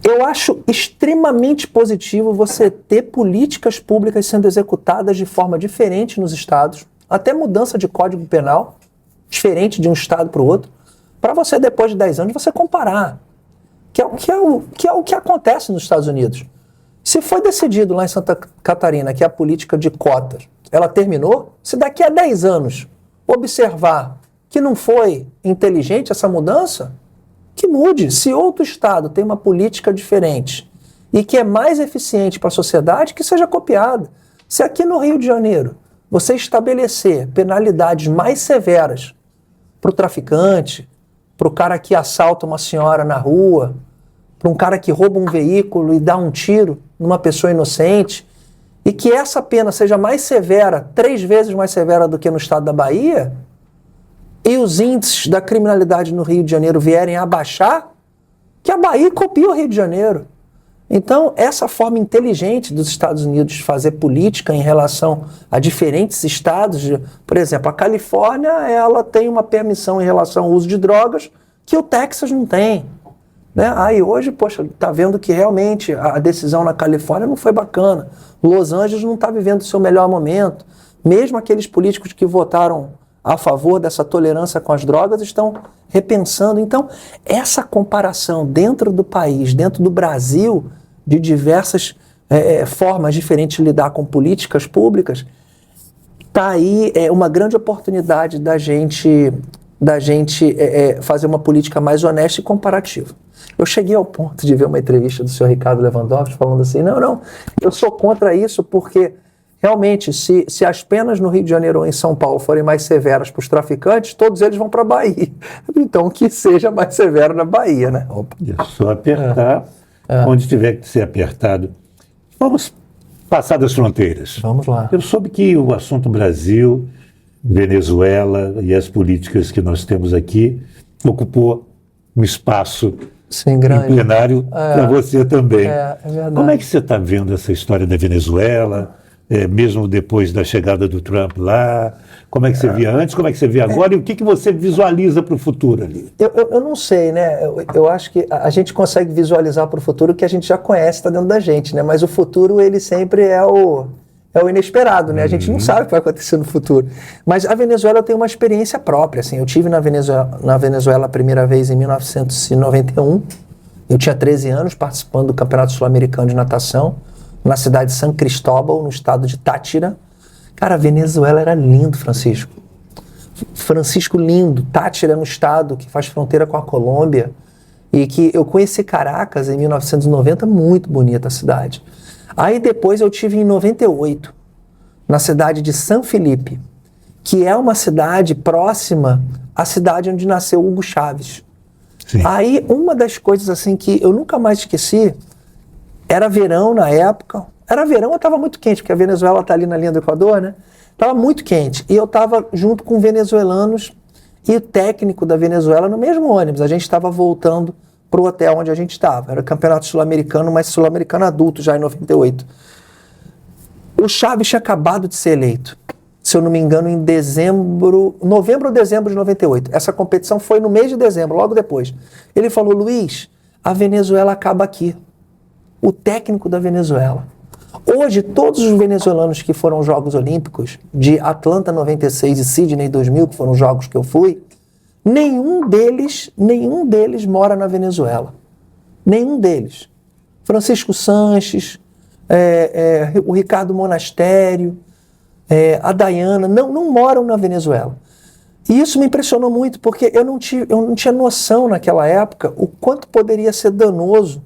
Speaker 4: eu acho extremamente positivo você ter políticas públicas sendo executadas de forma diferente nos estados, até mudança de código penal, diferente de um estado para o outro, para você, depois de 10 anos, você comparar, que é o que acontece nos Estados Unidos. Se foi decidido lá em Santa Catarina que a política de cotas, ela terminou, se daqui a 10 anos observar que não foi inteligente essa mudança, que mude. Se outro estado tem uma política diferente e que é mais eficiente para a sociedade, que seja copiada. Se aqui no Rio de Janeiro você estabelecer penalidades mais severas para o traficante, para o cara que assalta uma senhora na rua, para um cara que rouba um veículo e dá um tiro numa pessoa inocente, e que essa pena seja mais severa, 3 vezes mais severa do que no estado da Bahia, e os índices da criminalidade no Rio de Janeiro vierem a baixar, que a Bahia copia o Rio de Janeiro. Então, essa forma inteligente dos Estados Unidos de fazer política em relação a diferentes estados, por exemplo, a Califórnia, ela tem uma permissão em relação ao uso de drogas que o Texas não tem. Né? Aí hoje, poxa, está vendo que realmente a decisão na Califórnia não foi bacana. Los Angeles não está vivendo o seu melhor momento. Mesmo aqueles políticos que votaram a favor dessa tolerância com as drogas estão repensando. Então, essa comparação dentro do país, dentro do Brasil, de diversas formas diferentes de lidar com políticas públicas, está aí uma grande oportunidade da gente fazer uma política mais honesta e comparativa. Eu cheguei ao ponto de ver uma entrevista do senhor Ricardo Lewandowski falando assim, não, eu sou contra isso porque realmente se as penas no Rio de Janeiro ou em São Paulo forem mais severas para os traficantes, todos eles vão para a Bahia. Então que seja mais severo na Bahia, né? Opa.
Speaker 1: É só apertar onde tiver que ser apertado. Vamos passar das fronteiras.
Speaker 4: Vamos lá.
Speaker 1: Eu soube que o assunto Brasil, Venezuela e as políticas que nós temos aqui ocupou um espaço
Speaker 4: sim, grande.
Speaker 1: Em plenário para você também.
Speaker 4: É verdade.
Speaker 1: Como é que você está vendo essa história da Venezuela, mesmo depois da chegada do Trump lá? Como é que você via antes, como é que você vê agora e o que você visualiza para o futuro ali?
Speaker 4: Eu não sei, né? Eu acho que a gente consegue visualizar para o futuro o que a gente já conhece, está dentro da gente, né? Mas o futuro, ele sempre é o inesperado, né? A gente não sabe o que vai acontecer no futuro. Mas a Venezuela tem uma experiência própria, assim. Eu tive na Venezuela a primeira vez em 1991. Eu tinha 13 anos participando do Campeonato Sul-Americano de Natação na cidade de San Cristóbal, no estado de Táchira. Cara, a Venezuela era lindo, Francisco. Francisco lindo. Táchira é um estado que faz fronteira com a Colômbia e que eu conheci Caracas em 1990, muito bonita a cidade. Aí depois eu tive em 98, na cidade de San Felipe, que é uma cidade próxima à cidade onde nasceu Hugo Chávez.
Speaker 1: Sim.
Speaker 4: Aí, uma das coisas assim que eu nunca mais esqueci, era verão na época. Era verão, eu estava muito quente, porque a Venezuela está ali na linha do Equador, né? Estava muito quente. E eu estava junto com venezuelanos e o técnico da Venezuela no mesmo ônibus. A gente estava voltando para o hotel onde a gente estava. Era campeonato sul-americano, mas sul-americano adulto, já em 98. O Chávez tinha acabado de ser eleito, se eu não me engano, em novembro ou dezembro de 98. Essa competição foi no mês de dezembro, logo depois. Ele falou: Luiz, a Venezuela acaba aqui. O técnico da Venezuela. Hoje, todos os venezuelanos que foram aos Jogos Olímpicos, de Atlanta 96 e Sydney 2000, que foram os jogos que eu fui, nenhum deles mora na Venezuela. Nenhum deles. Francisco Sanches, o Ricardo Monastério, a Dayana, não moram na Venezuela. E isso me impressionou muito, porque eu não tinha noção naquela época o quanto poderia ser danoso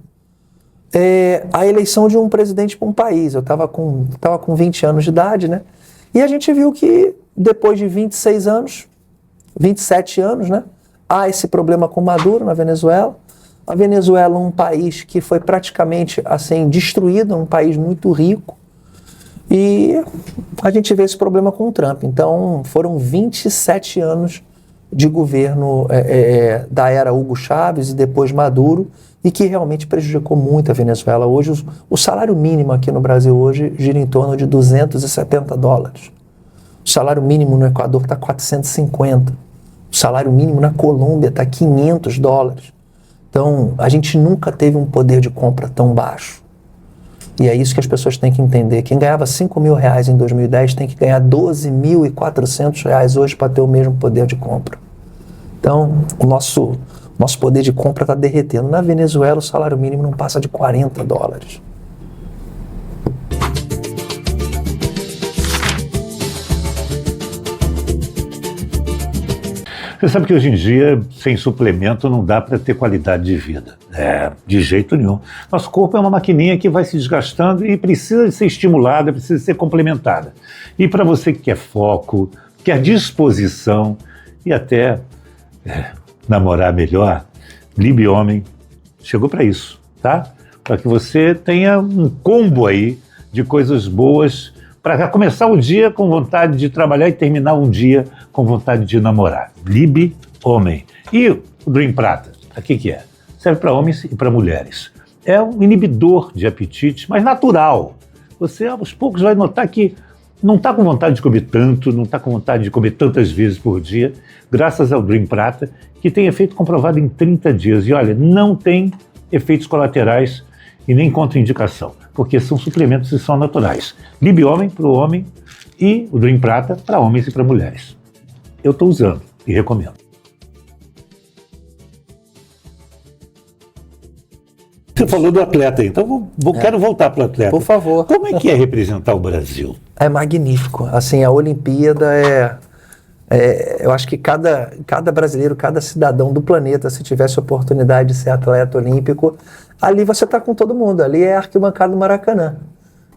Speaker 4: a eleição de um presidente para um país. Eu estava com 20 anos de idade, né? E a gente viu que depois de 26 anos, 27 anos, né? Há esse problema com Maduro na Venezuela. A Venezuela é um país que foi praticamente assim destruído, um país muito rico. E a gente vê esse problema com o Trump. Então foram 27 anos de governo da era Hugo Chávez e depois Maduro, e que realmente prejudicou muito a Venezuela. Hoje, o salário mínimo aqui no Brasil hoje gira em torno de $270. O salário mínimo no Equador está 450. O salário mínimo na Colômbia está $500. Então, a gente nunca teve um poder de compra tão baixo. E é isso que as pessoas têm que entender. Quem ganhava R$5.000 em 2010 tem que ganhar R$12.400 hoje para ter o mesmo poder de compra. Então, o nosso poder de compra está derretendo. Na Venezuela, o salário mínimo não passa de $40.
Speaker 1: Você sabe que hoje em dia, sem suplemento, não dá para ter qualidade de vida. De jeito nenhum. Nosso corpo é uma maquininha que vai se desgastando e precisa ser estimulada, precisa ser complementada. E para você que quer foco, quer disposição e até namorar melhor, Libe Homem chegou para isso, tá? Para que você tenha um combo aí de coisas boas para começar o dia com vontade de trabalhar e terminar um dia com vontade de namorar. Libe Homem. E o Dream Prata, o que é? Serve para homens e para mulheres. É um inibidor de apetite, mas natural. Você, aos poucos, vai notar que não está com vontade de comer tanto, não está com vontade de comer tantas vezes por dia, graças ao Dream Prata, que tem efeito comprovado em 30 dias. E olha, não tem efeitos colaterais e nem contraindicação, porque são suplementos e são naturais. Libe Homem para o homem e o Dream Prata para homens e para mulheres. Eu estou usando e recomendo. Você falou do atleta, então quero voltar para o atleta.
Speaker 4: Por favor.
Speaker 1: Como é que é representar o Brasil?
Speaker 4: É magnífico. Assim, a Olimpíada eu acho que cada brasileiro, cada cidadão do planeta, se tivesse a oportunidade de ser atleta olímpico, ali você está com todo mundo. Ali é a arquibancada do Maracanã.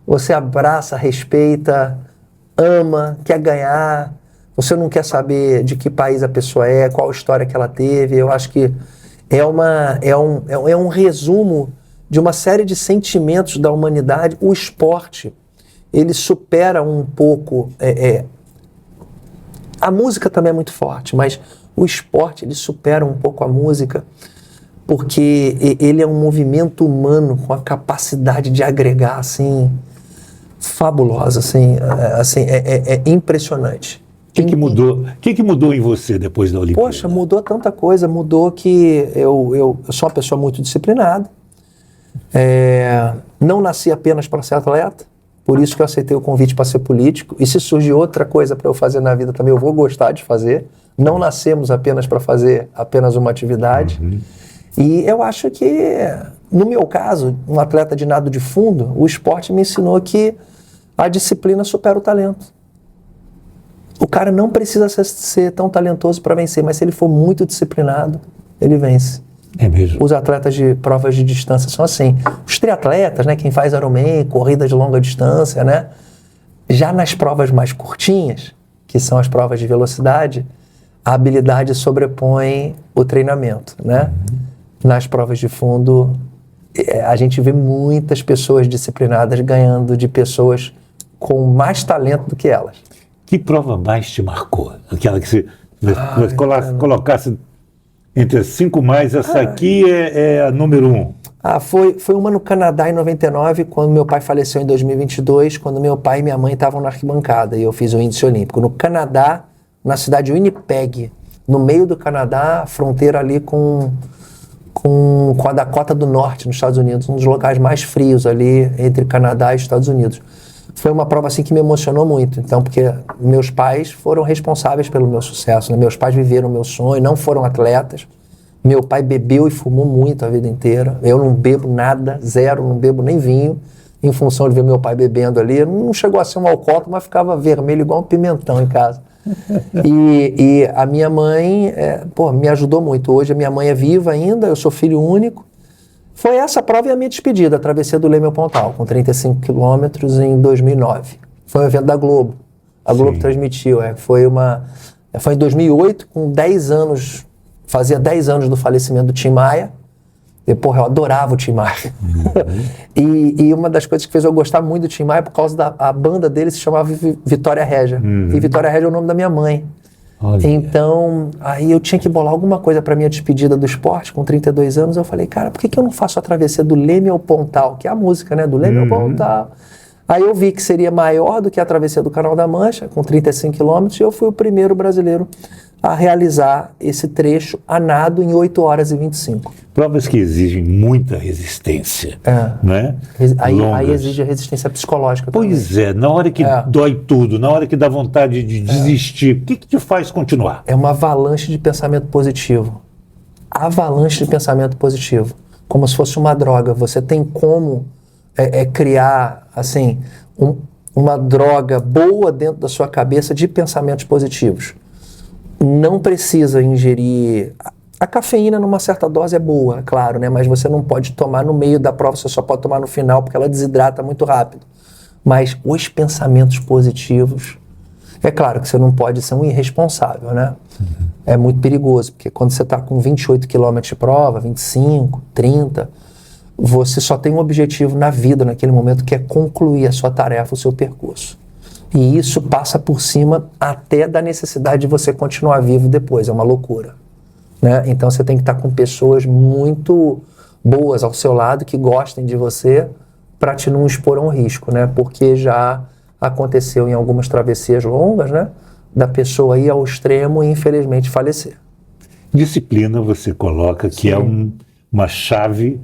Speaker 4: Você abraça, respeita, ama, quer ganhar. Você não quer saber de que país a pessoa qual a história que ela teve. Eu acho que é um resumo de uma série de sentimentos da humanidade. O esporte, ele supera um pouco... A música também é muito forte, mas o esporte, ele supera um pouco a música, porque ele é um movimento humano com a capacidade de agregar, assim, fabulosa, assim, é impressionante.
Speaker 1: O que mudou? O que mudou em você depois da Olimpíada?
Speaker 4: Poxa, mudou tanta coisa. Mudou que eu sou uma pessoa muito disciplinada. Não nasci apenas para ser atleta. Por isso que eu aceitei o convite para ser político. E se surgir outra coisa para eu fazer na vida também, eu vou gostar de fazer. Não nascemos apenas para fazer apenas uma atividade. Uhum. E eu acho que, no meu caso, um atleta de nado de fundo, o esporte me ensinou que a disciplina supera o talento. O cara não precisa ser tão talentoso para vencer, mas se ele for muito disciplinado, ele vence.
Speaker 1: É mesmo.
Speaker 4: Os atletas de provas de distância são assim. Os triatletas, né, quem faz Ironman, corrida de longa distância, né, já nas provas mais curtinhas, que são as provas de velocidade, a habilidade sobrepõe o treinamento, né? Nas provas de fundo, a gente vê muitas pessoas disciplinadas ganhando de pessoas com mais talento do que elas.
Speaker 1: Que prova mais te marcou? Aquela que você colocasse entre as 5 mais, essa aqui é a número 1.
Speaker 4: Foi uma no Canadá em 99, quando meu pai faleceu em 2022, quando meu pai e minha mãe estavam na arquibancada e eu fiz o índice olímpico. No Canadá, na cidade de Winnipeg, no meio do Canadá, fronteira ali com a Dakota do Norte, nos Estados Unidos, um dos locais mais frios ali entre Canadá e Estados Unidos. Foi uma prova assim que me emocionou muito, então, porque meus pais foram responsáveis pelo meu sucesso, né? Meus pais viveram o meu sonho, não foram atletas. Meu pai bebeu e fumou muito a vida inteira. Eu não bebo nada, zero, não bebo nem vinho, em função de ver meu pai bebendo ali. Não chegou a ser um alcoólatra, mas ficava vermelho igual um pimentão em casa. E a minha mãe, me ajudou muito. Hoje a minha mãe é viva ainda, eu sou filho único. Foi essa prova e a minha despedida, a travessia do Leme ao Pontal, com 35 quilômetros em 2009. Foi um evento da Globo. A Globo transmitiu. Foi em 2008, com 10 anos, fazia 10 anos do falecimento do Tim Maia. Eu adorava o Tim Maia. E uma das coisas que fez eu gostar muito do Tim Maia, por causa da banda dele, se chamava Vitória Régia. E Vitória Régia é o nome da minha mãe. Olha. Então, aí eu tinha que bolar alguma coisa para minha despedida do esporte, com 32 anos. Eu falei, cara, por que eu não faço a travessia do Leme ao Pontal? Que é a música, né? Do Leme ao Pontal. Aí eu vi que seria maior do que a travessia do Canal da Mancha, com 35 quilômetros, e eu fui o primeiro brasileiro a realizar esse trecho a nado em 8 horas e 25.
Speaker 1: Provas que exigem muita resistência, né?
Speaker 4: Aí exige a resistência psicológica também.
Speaker 1: Pois é, na hora que dói tudo, na hora que dá vontade de desistir, o que te faz continuar?
Speaker 4: É uma avalanche de pensamento positivo. Avalanche de pensamento positivo. Como se fosse uma droga. Você tem como criar, assim, uma droga boa dentro da sua cabeça de pensamentos positivos. Não precisa ingerir... A cafeína numa certa dose é boa, claro, né? Mas você não pode tomar no meio da prova, você só pode tomar no final, porque ela desidrata muito rápido. Mas os pensamentos positivos... É claro que você não pode ser um irresponsável, né? É muito perigoso, porque quando você está com 28 km de prova, 25, 30, você só tem um objetivo na vida naquele momento, que é concluir a sua tarefa, o seu percurso. E isso passa por cima até da necessidade de você continuar vivo depois, é uma loucura, né? Então você tem que estar com pessoas muito boas ao seu lado, que gostem de você, para te não expor a um risco, né? Porque já aconteceu em algumas travessias longas, né? Da pessoa ir ao extremo e infelizmente falecer.
Speaker 1: Disciplina você coloca que é uma chave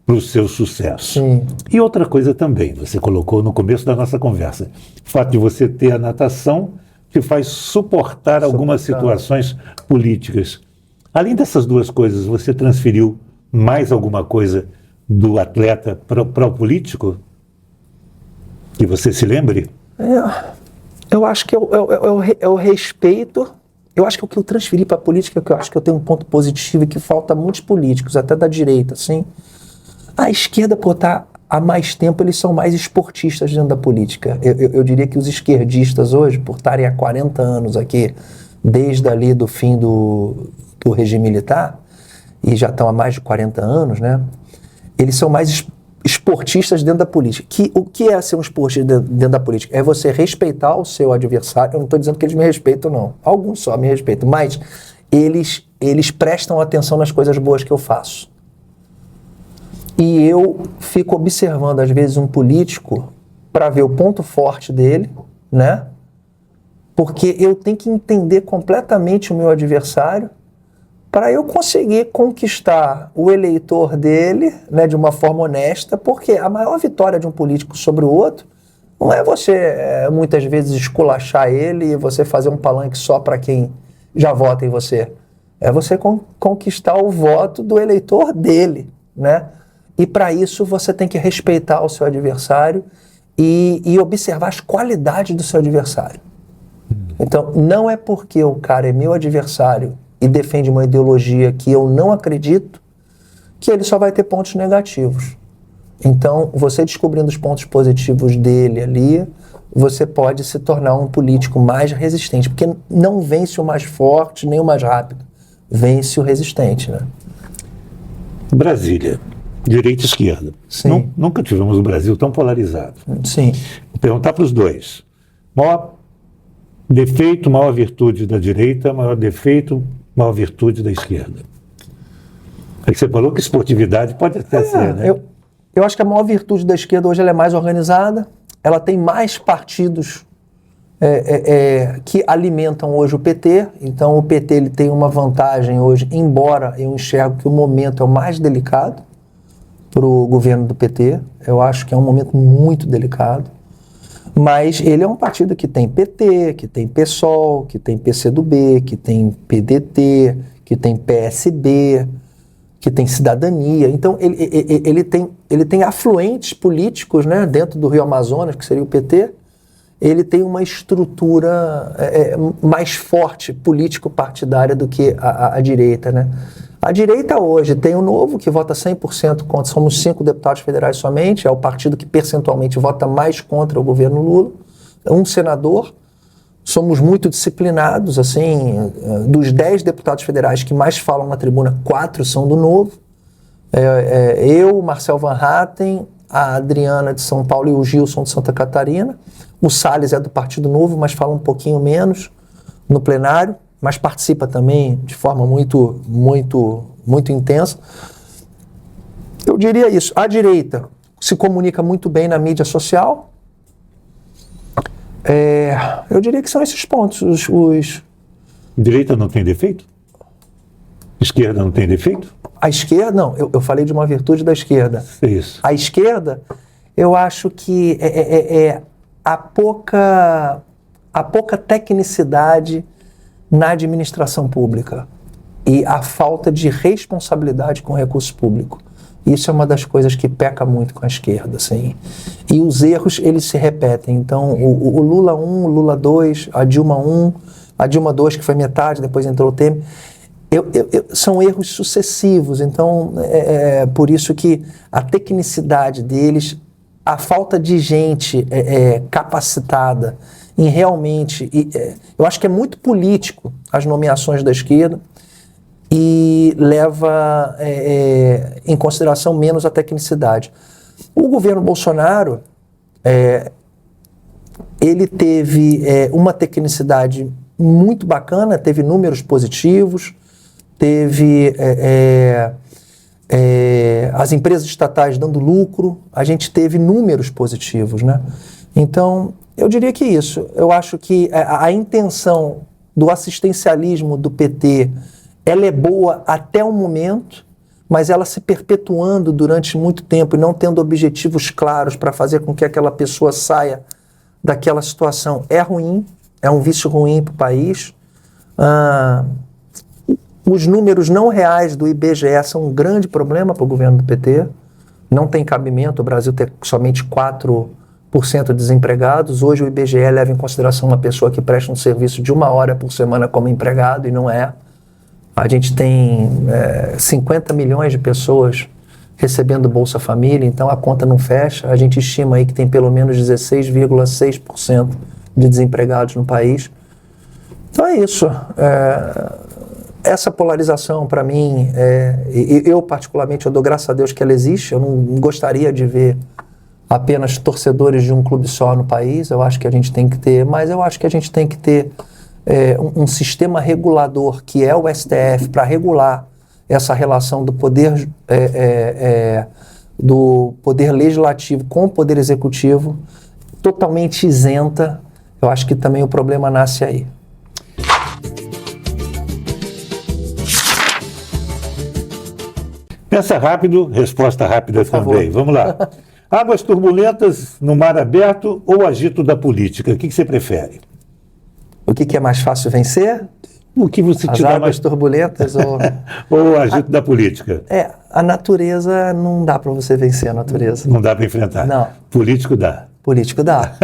Speaker 1: para o seu sucesso.
Speaker 4: Sim.
Speaker 1: E outra coisa também, você colocou no começo da nossa conversa, o fato de você ter a natação te faz suportar algumas situações políticas. Além dessas duas coisas, você transferiu mais alguma coisa do atleta para o político? Que você se lembre?
Speaker 4: Eu acho que eu respeito. Eu acho que o que eu transferi para a política, que eu acho que eu tenho um ponto positivo e que falta a muitos políticos, até da direita, assim. A esquerda, por estar há mais tempo, eles são mais esportistas dentro da política. Eu diria que os esquerdistas hoje, por estarem há 40 anos aqui, desde ali do fim do regime militar, e já estão há mais de 40 anos, né? Eles são mais esportistas dentro da política. O que é ser um esportista dentro da política? É você respeitar o seu adversário. Eu não estou dizendo que eles me respeitam, não. Alguns só me respeitam, mas eles prestam atenção nas coisas boas que eu faço. E eu fico observando, às vezes, um político para ver o ponto forte dele, né? Porque eu tenho que entender completamente o meu adversário para eu conseguir conquistar o eleitor dele, né, de uma forma honesta, porque a maior vitória de um político sobre o outro não é você, muitas vezes, esculachar ele e você fazer um palanque só para quem já vota em você. É você conquistar o voto do eleitor dele, né? E para isso você tem que respeitar o seu adversário e observar as qualidades do seu adversário. Então, não é porque o cara é meu adversário e defende uma ideologia que eu não acredito que ele só vai ter pontos negativos. Então, você descobrindo os pontos positivos dele ali, você pode se tornar um político mais resistente, porque não vence o mais forte nem o mais rápido, vence o resistente, né?
Speaker 1: Brasília, direita e esquerda.
Speaker 4: Sim.
Speaker 1: Nunca tivemos um Brasil tão polarizado.
Speaker 4: Sim.
Speaker 1: Vou perguntar para os dois. Maior defeito, maior virtude da direita, maior defeito, maior virtude da esquerda. É que você falou que esportividade pode até ser, né?
Speaker 4: Eu acho que a maior virtude da esquerda hoje ela é mais organizada, ela tem mais partidos que alimentam hoje o PT, então o PT ele tem uma vantagem hoje, embora eu enxergo que o momento é o mais delicado para o governo do PT, eu acho que é um momento muito delicado, mas ele é um partido que tem PT, que tem PSOL, que tem PCdoB, que tem PDT, que tem PSB, que tem cidadania. Então, ele tem afluentes políticos, né, dentro do Rio Amazonas, que seria o PT. Ele tem uma estrutura mais forte político-partidária do que a direita, né? A direita hoje tem o Novo, que vota 100% contra, somos 5 deputados federais somente, é o partido que percentualmente vota mais contra o governo Lula, um senador. Somos muito disciplinados, assim, dos 10 deputados federais que mais falam na tribuna, 4 são do Novo. Eu, Marcel Van Hatten, a Adriana de São Paulo e o Gilson de Santa Catarina. O Salles é do Partido Novo, mas fala um pouquinho menos no plenário, mas participa também de forma muito, muito, muito intensa. Eu diria isso. A direita se comunica muito bem na mídia social. Eu diria que são esses pontos.
Speaker 1: Direita não tem defeito? Esquerda não tem defeito?
Speaker 4: A esquerda, não, eu falei de uma virtude da esquerda.
Speaker 1: Isso.
Speaker 4: A esquerda, eu acho que a pouca tecnicidade na administração pública e a falta de responsabilidade com o recurso público. Isso é uma das coisas que peca muito com a esquerda, assim. E os erros, eles se repetem. Então, o Lula 1, o Lula 2, a Dilma 1, a Dilma 2, que foi metade, depois entrou o Temer. São erros sucessivos. Então, por isso que a tecnicidade deles, a falta de gente capacitada em realmente... eu acho que é muito político as nomeações da esquerda, e leva em consideração menos a tecnicidade. O governo Bolsonaro, ele teve uma tecnicidade muito bacana, teve números positivos, teve as empresas estatais dando lucro, a gente teve números positivos, né? Então, eu diria que isso. Eu acho que a intenção do assistencialismo do PT, ela é boa até o momento, mas ela se perpetuando durante muito tempo e não tendo objetivos claros para fazer com que aquela pessoa saia daquela situação é ruim, é um vício ruim para o país. Os números não reais do IBGE são um grande problema para o governo do PT. Não tem cabimento o Brasil ter somente 4% de desempregados. Hoje o IBGE leva em consideração uma pessoa que presta um serviço de 1 hora por semana como empregado, e não é. A gente tem 50 milhões de pessoas recebendo Bolsa Família, então a conta não fecha. A gente estima aí que tem pelo menos 16,6% de desempregados no país. Então é isso. Essa polarização, para mim, eu particularmente, eu dou graças a Deus que ela existe. Eu não gostaria de ver apenas torcedores de um clube só no país. Eu acho que a gente tem que ter, mas eu acho que a gente tem que ter um sistema regulador, que é o STF, para regular essa relação do poder legislativo com o poder executivo, totalmente isenta. Eu acho que também o problema nasce aí.
Speaker 1: Pensa rápido, resposta rápida também. Vamos lá. Águas turbulentas no mar aberto ou agito da política? O que você prefere?
Speaker 4: O que é mais fácil vencer?
Speaker 1: O que você
Speaker 4: As
Speaker 1: te dá
Speaker 4: águas
Speaker 1: mais...
Speaker 4: turbulentas ou...
Speaker 1: ou agito da política?
Speaker 4: A natureza não dá para você vencer a natureza.
Speaker 1: Não dá para enfrentar?
Speaker 4: Não.
Speaker 1: Político dá.
Speaker 4: Político dá.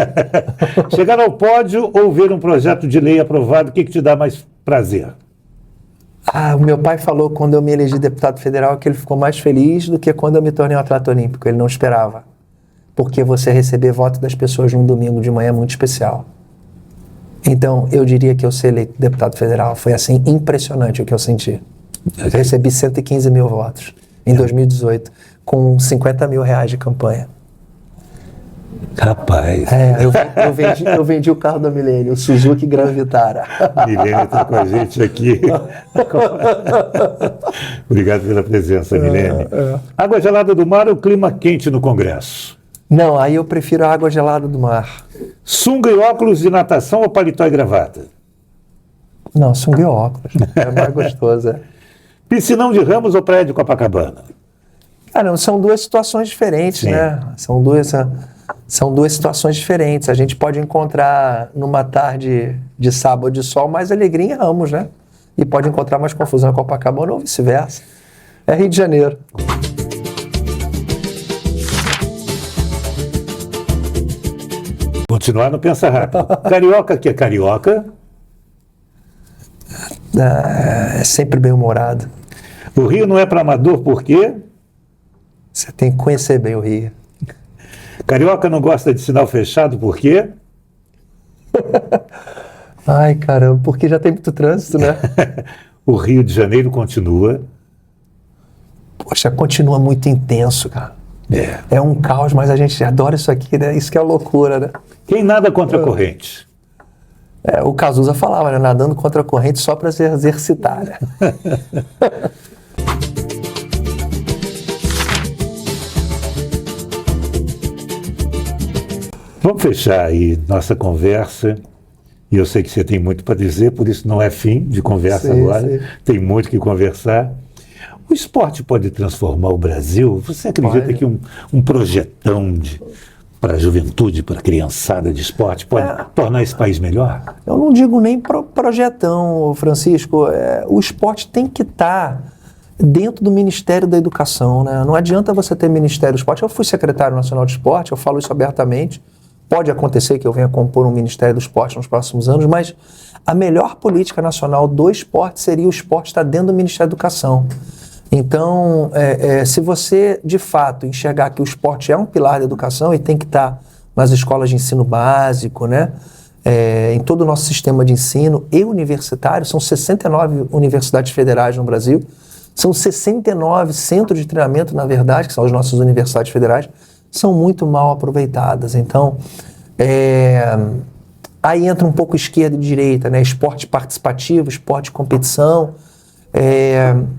Speaker 1: Chegar ao pódio ou ver um projeto de lei aprovado, o que te dá mais prazer?
Speaker 4: O meu pai falou quando eu me elegi deputado federal que ele ficou mais feliz do que quando eu me tornei um atleta olímpico. Ele não esperava. Porque você receber voto das pessoas num domingo de manhã é muito especial. Então, eu diria que eu ser eleito deputado federal foi assim, impressionante o que eu senti. Eu recebi 115 mil votos em 2018, com 50 mil reais de campanha.
Speaker 1: Rapaz.
Speaker 4: Eu vendi o carro da Milênio, o Suzuki Gran Vitara.
Speaker 1: Milênio está com a gente aqui. Obrigado pela presença, Milênio. Água gelada do mar ou clima quente no Congresso?
Speaker 4: Não, aí eu prefiro a água gelada do mar.
Speaker 1: Sunga e óculos de natação ou paletó e gravata?
Speaker 4: Não, sunga e óculos. É mais gostoso.
Speaker 1: Piscinão de Ramos ou praia de Copacabana?
Speaker 4: Não, são duas situações diferentes,
Speaker 1: Sim.
Speaker 4: né? São duas situações diferentes. A gente pode encontrar numa tarde de sábado de sol mais alegria em Ramos, né? E pode encontrar mais confusão em Copacabana ou vice-versa. É Rio de Janeiro.
Speaker 1: Continuar no Pensa Rápido. Carioca que é carioca.
Speaker 4: É sempre bem-humorado.
Speaker 1: O Rio não é para amador por quê?
Speaker 4: Você tem que conhecer bem o Rio.
Speaker 1: Carioca não gosta de sinal fechado por quê?
Speaker 4: Ai, caramba, porque já tem muito trânsito, né?
Speaker 1: O Rio de Janeiro continua.
Speaker 4: Poxa, continua muito intenso, cara. É um caos, mas a gente adora isso aqui, né? Isso que é loucura, né?
Speaker 1: Quem nada contra a corrente?
Speaker 4: O Cazuza falava, né? Nadando contra a corrente só para se exercitar, né?
Speaker 1: Vamos fechar aí nossa conversa. E eu sei que você tem muito para dizer, por isso não é fim de conversa agora. Sim. Tem muito que conversar. O esporte pode transformar o Brasil? Você acredita que um projetão para a juventude, para a criançada de esporte, pode tornar esse país melhor?
Speaker 4: Eu não digo nem projetão, Francisco. O esporte tem que estar dentro do Ministério da Educação, né? Não adianta você ter Ministério do Esporte. Eu fui secretário nacional de esporte, eu falo isso abertamente. Pode acontecer que eu venha compor um Ministério do Esporte nos próximos anos, mas a melhor política nacional do esporte seria o esporte estar dentro do Ministério da Educação. Então, se você, de fato, enxergar que o esporte é um pilar da educação e tem que estar nas escolas de ensino básico, né? Em todo o nosso sistema de ensino e universitário, são 69 universidades federais no Brasil, são 69 centros de treinamento, na verdade, que são as nossas universidades federais, são muito mal aproveitadas. Então, aí entra um pouco esquerda e direita, né? Esporte participativo, esporte de competição.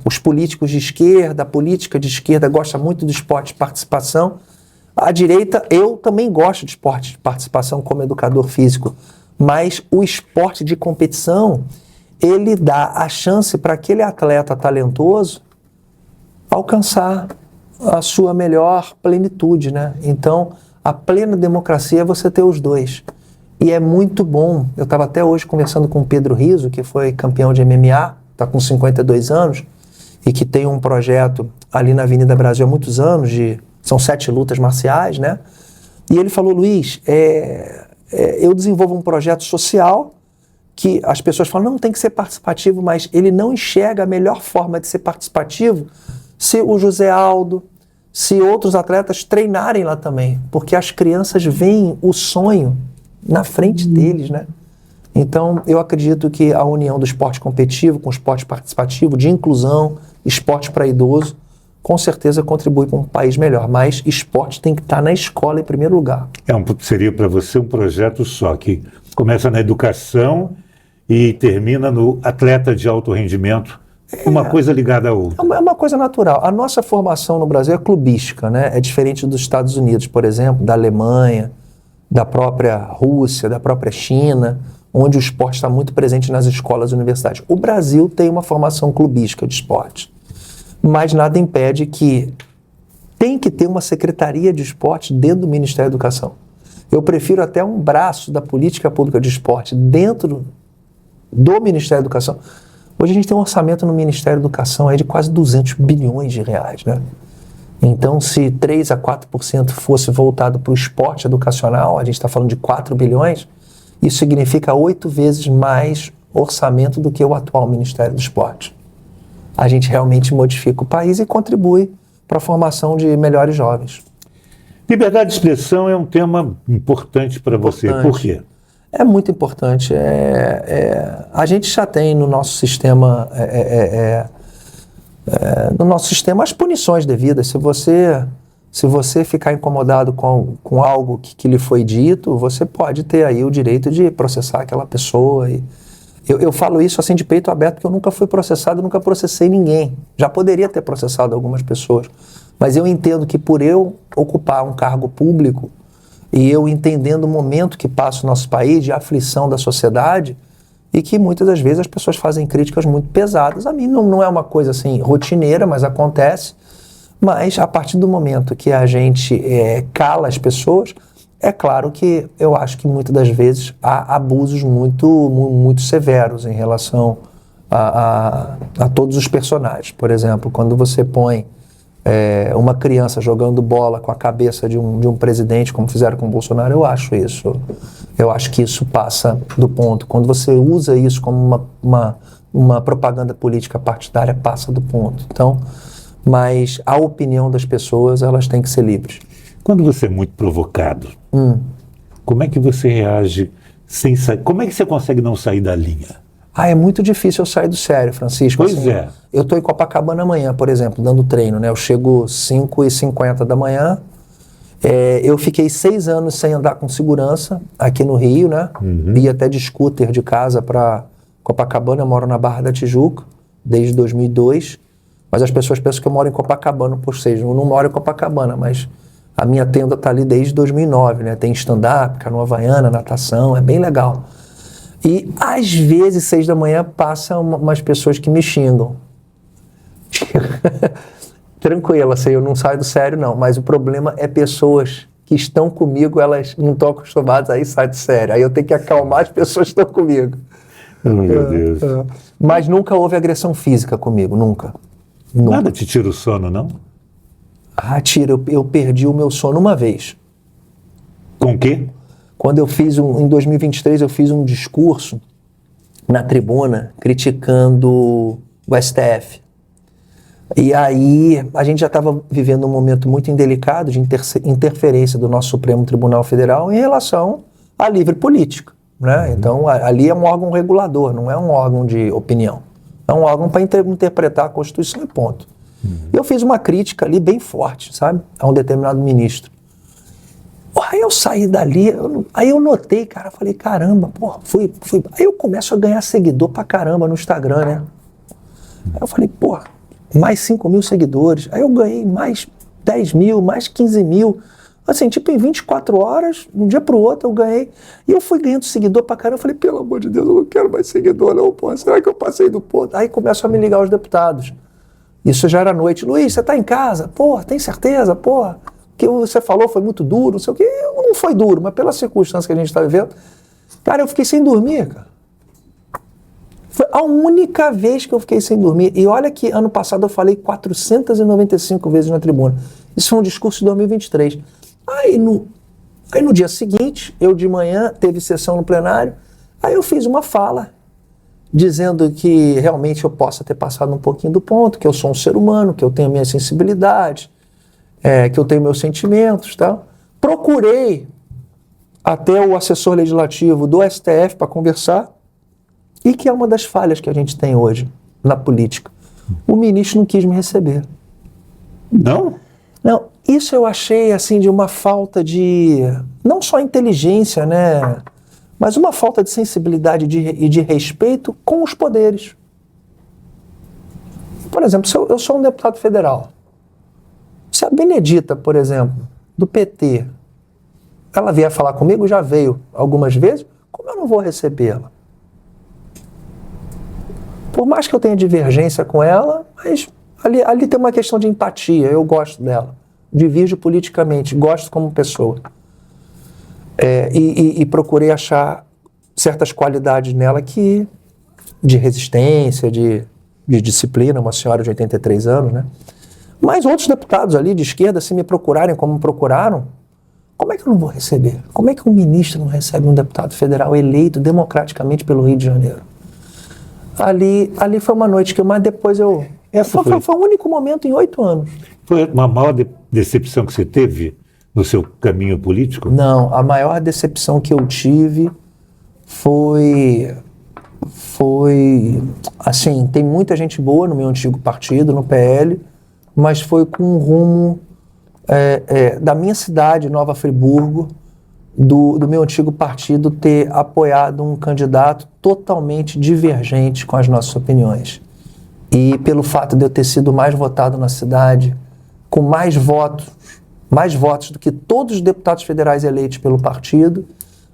Speaker 4: Os políticos de esquerda, a política de esquerda gosta muito do esporte de participação. A direita, eu também gosto de esporte de participação como educador físico, mas o esporte de competição, ele dá a chance para aquele atleta talentoso alcançar a sua melhor plenitude, né? Então, a plena democracia é você ter os dois. E é muito bom. Eu estava até hoje conversando com o Pedro Rizzo, que foi campeão de MMA, está com 52 anos, e que tem um projeto ali na Avenida Brasil há muitos anos, são 7 lutas marciais, né? E ele falou, Luiz, eu desenvolvo um projeto social que as pessoas falam, não tem que ser participativo, mas ele não enxerga a melhor forma de ser participativo se o José Aldo, se outros atletas treinarem lá também, porque as crianças veem o sonho na frente deles, né? Então, eu acredito que a união do esporte competitivo com o esporte participativo, de inclusão, esporte para idoso, com certeza contribui para um país melhor, mas esporte tem que estar na escola em primeiro lugar.
Speaker 1: Seria para você um projeto só, que começa na educação e termina no atleta de alto rendimento, uma coisa ligada à outra.
Speaker 4: É uma coisa natural. A nossa formação no Brasil é clubística, né? É diferente dos Estados Unidos, por exemplo, da Alemanha, da própria Rússia, da própria China, onde o esporte está muito presente nas escolas e universidades. O Brasil tem uma formação clubística de esporte, mas nada impede que tem que ter uma secretaria de esporte dentro do Ministério da Educação. Eu prefiro até um braço da política pública de esporte dentro do Ministério da Educação. Hoje a gente tem um orçamento no Ministério da Educação aí de quase 200 bilhões de reais, né? Então, se 3 a 4% fosse voltado para o esporte educacional, a gente está falando de 4 bilhões, isso significa 8 vezes mais orçamento do que o atual Ministério do Esporte. a gente realmente modifica o país e contribui para a formação de melhores jovens.
Speaker 1: Liberdade de expressão é um tema importante para você.
Speaker 4: Importante.
Speaker 1: Por quê?
Speaker 4: É muito importante. A gente já tem no nosso sistema, as punições devidas. Se você ficar incomodado com algo que lhe foi dito, você pode ter aí o direito de processar aquela pessoa. Eu falo isso assim de peito aberto porque eu nunca fui processado, nunca processei ninguém. Já poderia ter processado algumas pessoas. Mas eu entendo que por eu ocupar um cargo público e eu entendendo o momento que passa o nosso país, de aflição da sociedade, e que muitas das vezes as pessoas fazem críticas muito pesadas. A mim não é uma coisa assim rotineira, mas acontece. Mas a partir do momento que a gente cala as pessoas, é claro que eu acho que muitas das vezes há abusos muito severos em relação a todos os personagens. Por exemplo, quando você põe uma criança jogando bola com a cabeça de um presidente, como fizeram com o Bolsonaro, eu acho que isso passa do ponto. Quando você usa isso como uma propaganda política partidária, passa do ponto. Então, mas a opinião das pessoas, elas têm que ser livres.
Speaker 1: Quando você é muito provocado, como é que você reage sem sair? Como é que você consegue não sair da linha?
Speaker 4: É muito difícil eu sair do sério, Francisco.
Speaker 1: Pois é.
Speaker 4: Eu estou em Copacabana amanhã, por exemplo, dando treino, né? Eu chego 5h50 da manhã. Eu fiquei 6 anos sem andar com segurança aqui no Rio, né? Ia até de scooter de casa para Copacabana. Eu moro na Barra da Tijuca desde 2002. Mas as pessoas pensam que eu moro em Copacabana por 6. Eu não moro em Copacabana, mas a minha tenda está ali desde 2009, né? Tem stand-up, canoa havaiana, natação, é bem legal. E às vezes, 6 da manhã, passam umas pessoas que me xingam. Tranquilo, assim, eu não saio do sério não, mas o problema é pessoas que estão comigo, elas não estão acostumadas a sair do sério. Aí eu tenho que acalmar as pessoas que estão comigo.
Speaker 1: Meu Deus.
Speaker 4: Mas nunca houve agressão física comigo, nunca.
Speaker 1: Nada te tira o sono, não?
Speaker 4: Tira, eu perdi o meu sono uma vez.
Speaker 1: Com o quê?
Speaker 4: Quando eu fiz em 2023, eu fiz um discurso na tribuna criticando o STF. E aí a gente já estava vivendo um momento muito indelicado de interferência do nosso Supremo Tribunal Federal em relação à livre política, né? Então ali é um órgão regulador, não é um órgão de opinião. É um órgão para interpretar a Constituição e ponto. Eu fiz uma crítica ali bem forte, sabe? A um determinado ministro. Aí eu saí dali, aí eu notei, cara, falei, caramba, porra, fui. Aí eu começo a ganhar seguidor pra caramba no Instagram, né? Aí eu falei, porra, mais 5.000 seguidores. Aí eu ganhei mais 10 mil, mais 15 mil. Assim, tipo, em 24 horas, de um dia pro outro, eu ganhei. E eu fui ganhando seguidor pra caramba. Eu falei, pelo amor de Deus, eu não quero mais seguidor, não, porra. Será que eu passei do ponto? Aí começam a me ligar os deputados. Isso já era noite. Luiz, você tá em casa? Porra, tem certeza? Porra, o que você falou foi muito duro, não sei o quê. Não foi duro, mas pela circunstância que a gente tá vivendo. Cara, eu fiquei sem dormir, cara. Foi a única vez que eu fiquei sem dormir. E olha que ano passado eu falei 495 vezes na tribuna. Isso foi um discurso de 2023. Aí no dia seguinte, eu de manhã, teve sessão no plenário, aí eu fiz uma fala dizendo que realmente eu possa ter passado um pouquinho do ponto, que eu sou um ser humano, que eu tenho minha sensibilidade, que eu tenho meus sentimentos, tal. Procurei até o assessor legislativo do STF para conversar, e que é uma das falhas que a gente tem hoje na política. O ministro não quis me receber.
Speaker 1: Não?
Speaker 4: Não, isso eu achei assim de uma falta de, não só inteligência, né, mas uma falta de sensibilidade e de respeito com os poderes. Por exemplo, se eu sou um deputado federal, se a Benedita, por exemplo, do PT, ela vier falar comigo, já veio algumas vezes, como eu não vou recebê-la? Por mais que eu tenha divergência com ela, mas ali tem uma questão de empatia, eu gosto dela. Divirjo politicamente, gosto como pessoa. E procurei achar certas qualidades nela de resistência, de disciplina, uma senhora de 83 anos, né? Mas outros deputados ali de esquerda, se me procurarem como me procuraram, como é que eu não vou receber? Como é que um ministro não recebe um deputado federal eleito democraticamente pelo Rio de Janeiro? Ali foi uma noite mas depois eu
Speaker 1: Essa
Speaker 4: Foi o único momento em 8 anos.
Speaker 1: foi uma maior decepção que você teve no seu caminho político?
Speaker 4: Não, a maior decepção que eu tive foi assim, tem muita gente boa no meu antigo partido, no PL, mas foi com um rumo da minha cidade, Nova Friburgo, do meu antigo partido ter apoiado um candidato totalmente divergente com as nossas opiniões. E pelo fato de eu ter sido mais votado na cidade, com mais votos do que todos os deputados federais eleitos pelo partido,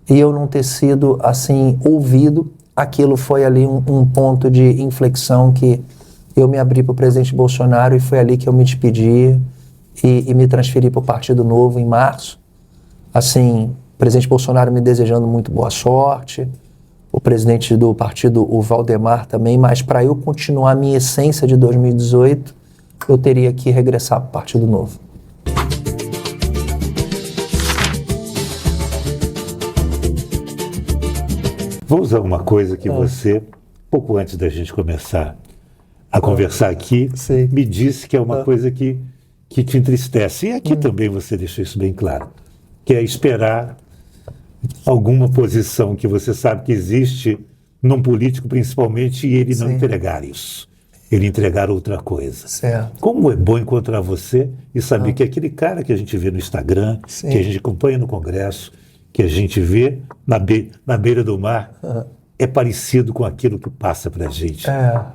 Speaker 4: e eu não ter sido, assim, ouvido, aquilo foi ali um ponto de inflexão que eu me abri para o presidente Bolsonaro e foi ali que eu me despedi e me transferi para o Partido Novo em março. Assim, o presidente Bolsonaro me desejando muito boa sorte, o presidente do partido, o Valdemar também, mas para eu continuar a minha essência de 2018, eu teria que regressar para o Partido Novo.
Speaker 1: Vou usar uma coisa que você, pouco antes da gente começar a conversar aqui,
Speaker 4: Sim.
Speaker 1: me disse que é uma coisa que te entristece. E aqui também você deixou isso bem claro, que é esperar alguma posição que você sabe que existe num político, principalmente, e ele não
Speaker 4: Sim.
Speaker 1: entregar isso. Ele entregar outra coisa.
Speaker 4: Certo.
Speaker 1: Como é bom encontrar você e saber que aquele cara que a gente vê no Instagram,
Speaker 4: Sim.
Speaker 1: que a gente acompanha no Congresso, que a gente vê na beira do mar, é parecido com aquilo que passa pra gente.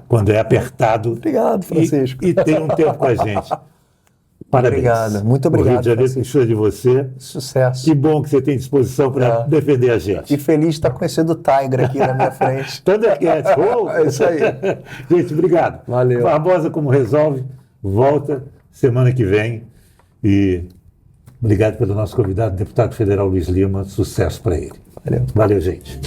Speaker 1: Quando é apertado.
Speaker 4: Obrigado, Francisco.
Speaker 1: E tem um tempo com a gente. Parabéns.
Speaker 4: Obrigado, muito obrigado,
Speaker 1: O Rio de Janeiro
Speaker 4: Francisco.
Speaker 1: precisa de você.
Speaker 4: Sucesso.
Speaker 1: Que bom que você tem disposição para defender a gente.
Speaker 4: E feliz de estar conhecendo o Tiger aqui na minha frente.
Speaker 1: Thundercats.
Speaker 4: É isso aí.
Speaker 1: Gente, obrigado.
Speaker 4: Valeu.
Speaker 1: Barbosa, como resolve, volta semana que vem. E obrigado pelo nosso convidado, deputado federal Luiz Lima. Sucesso para ele.
Speaker 4: Valeu.
Speaker 1: Valeu, gente.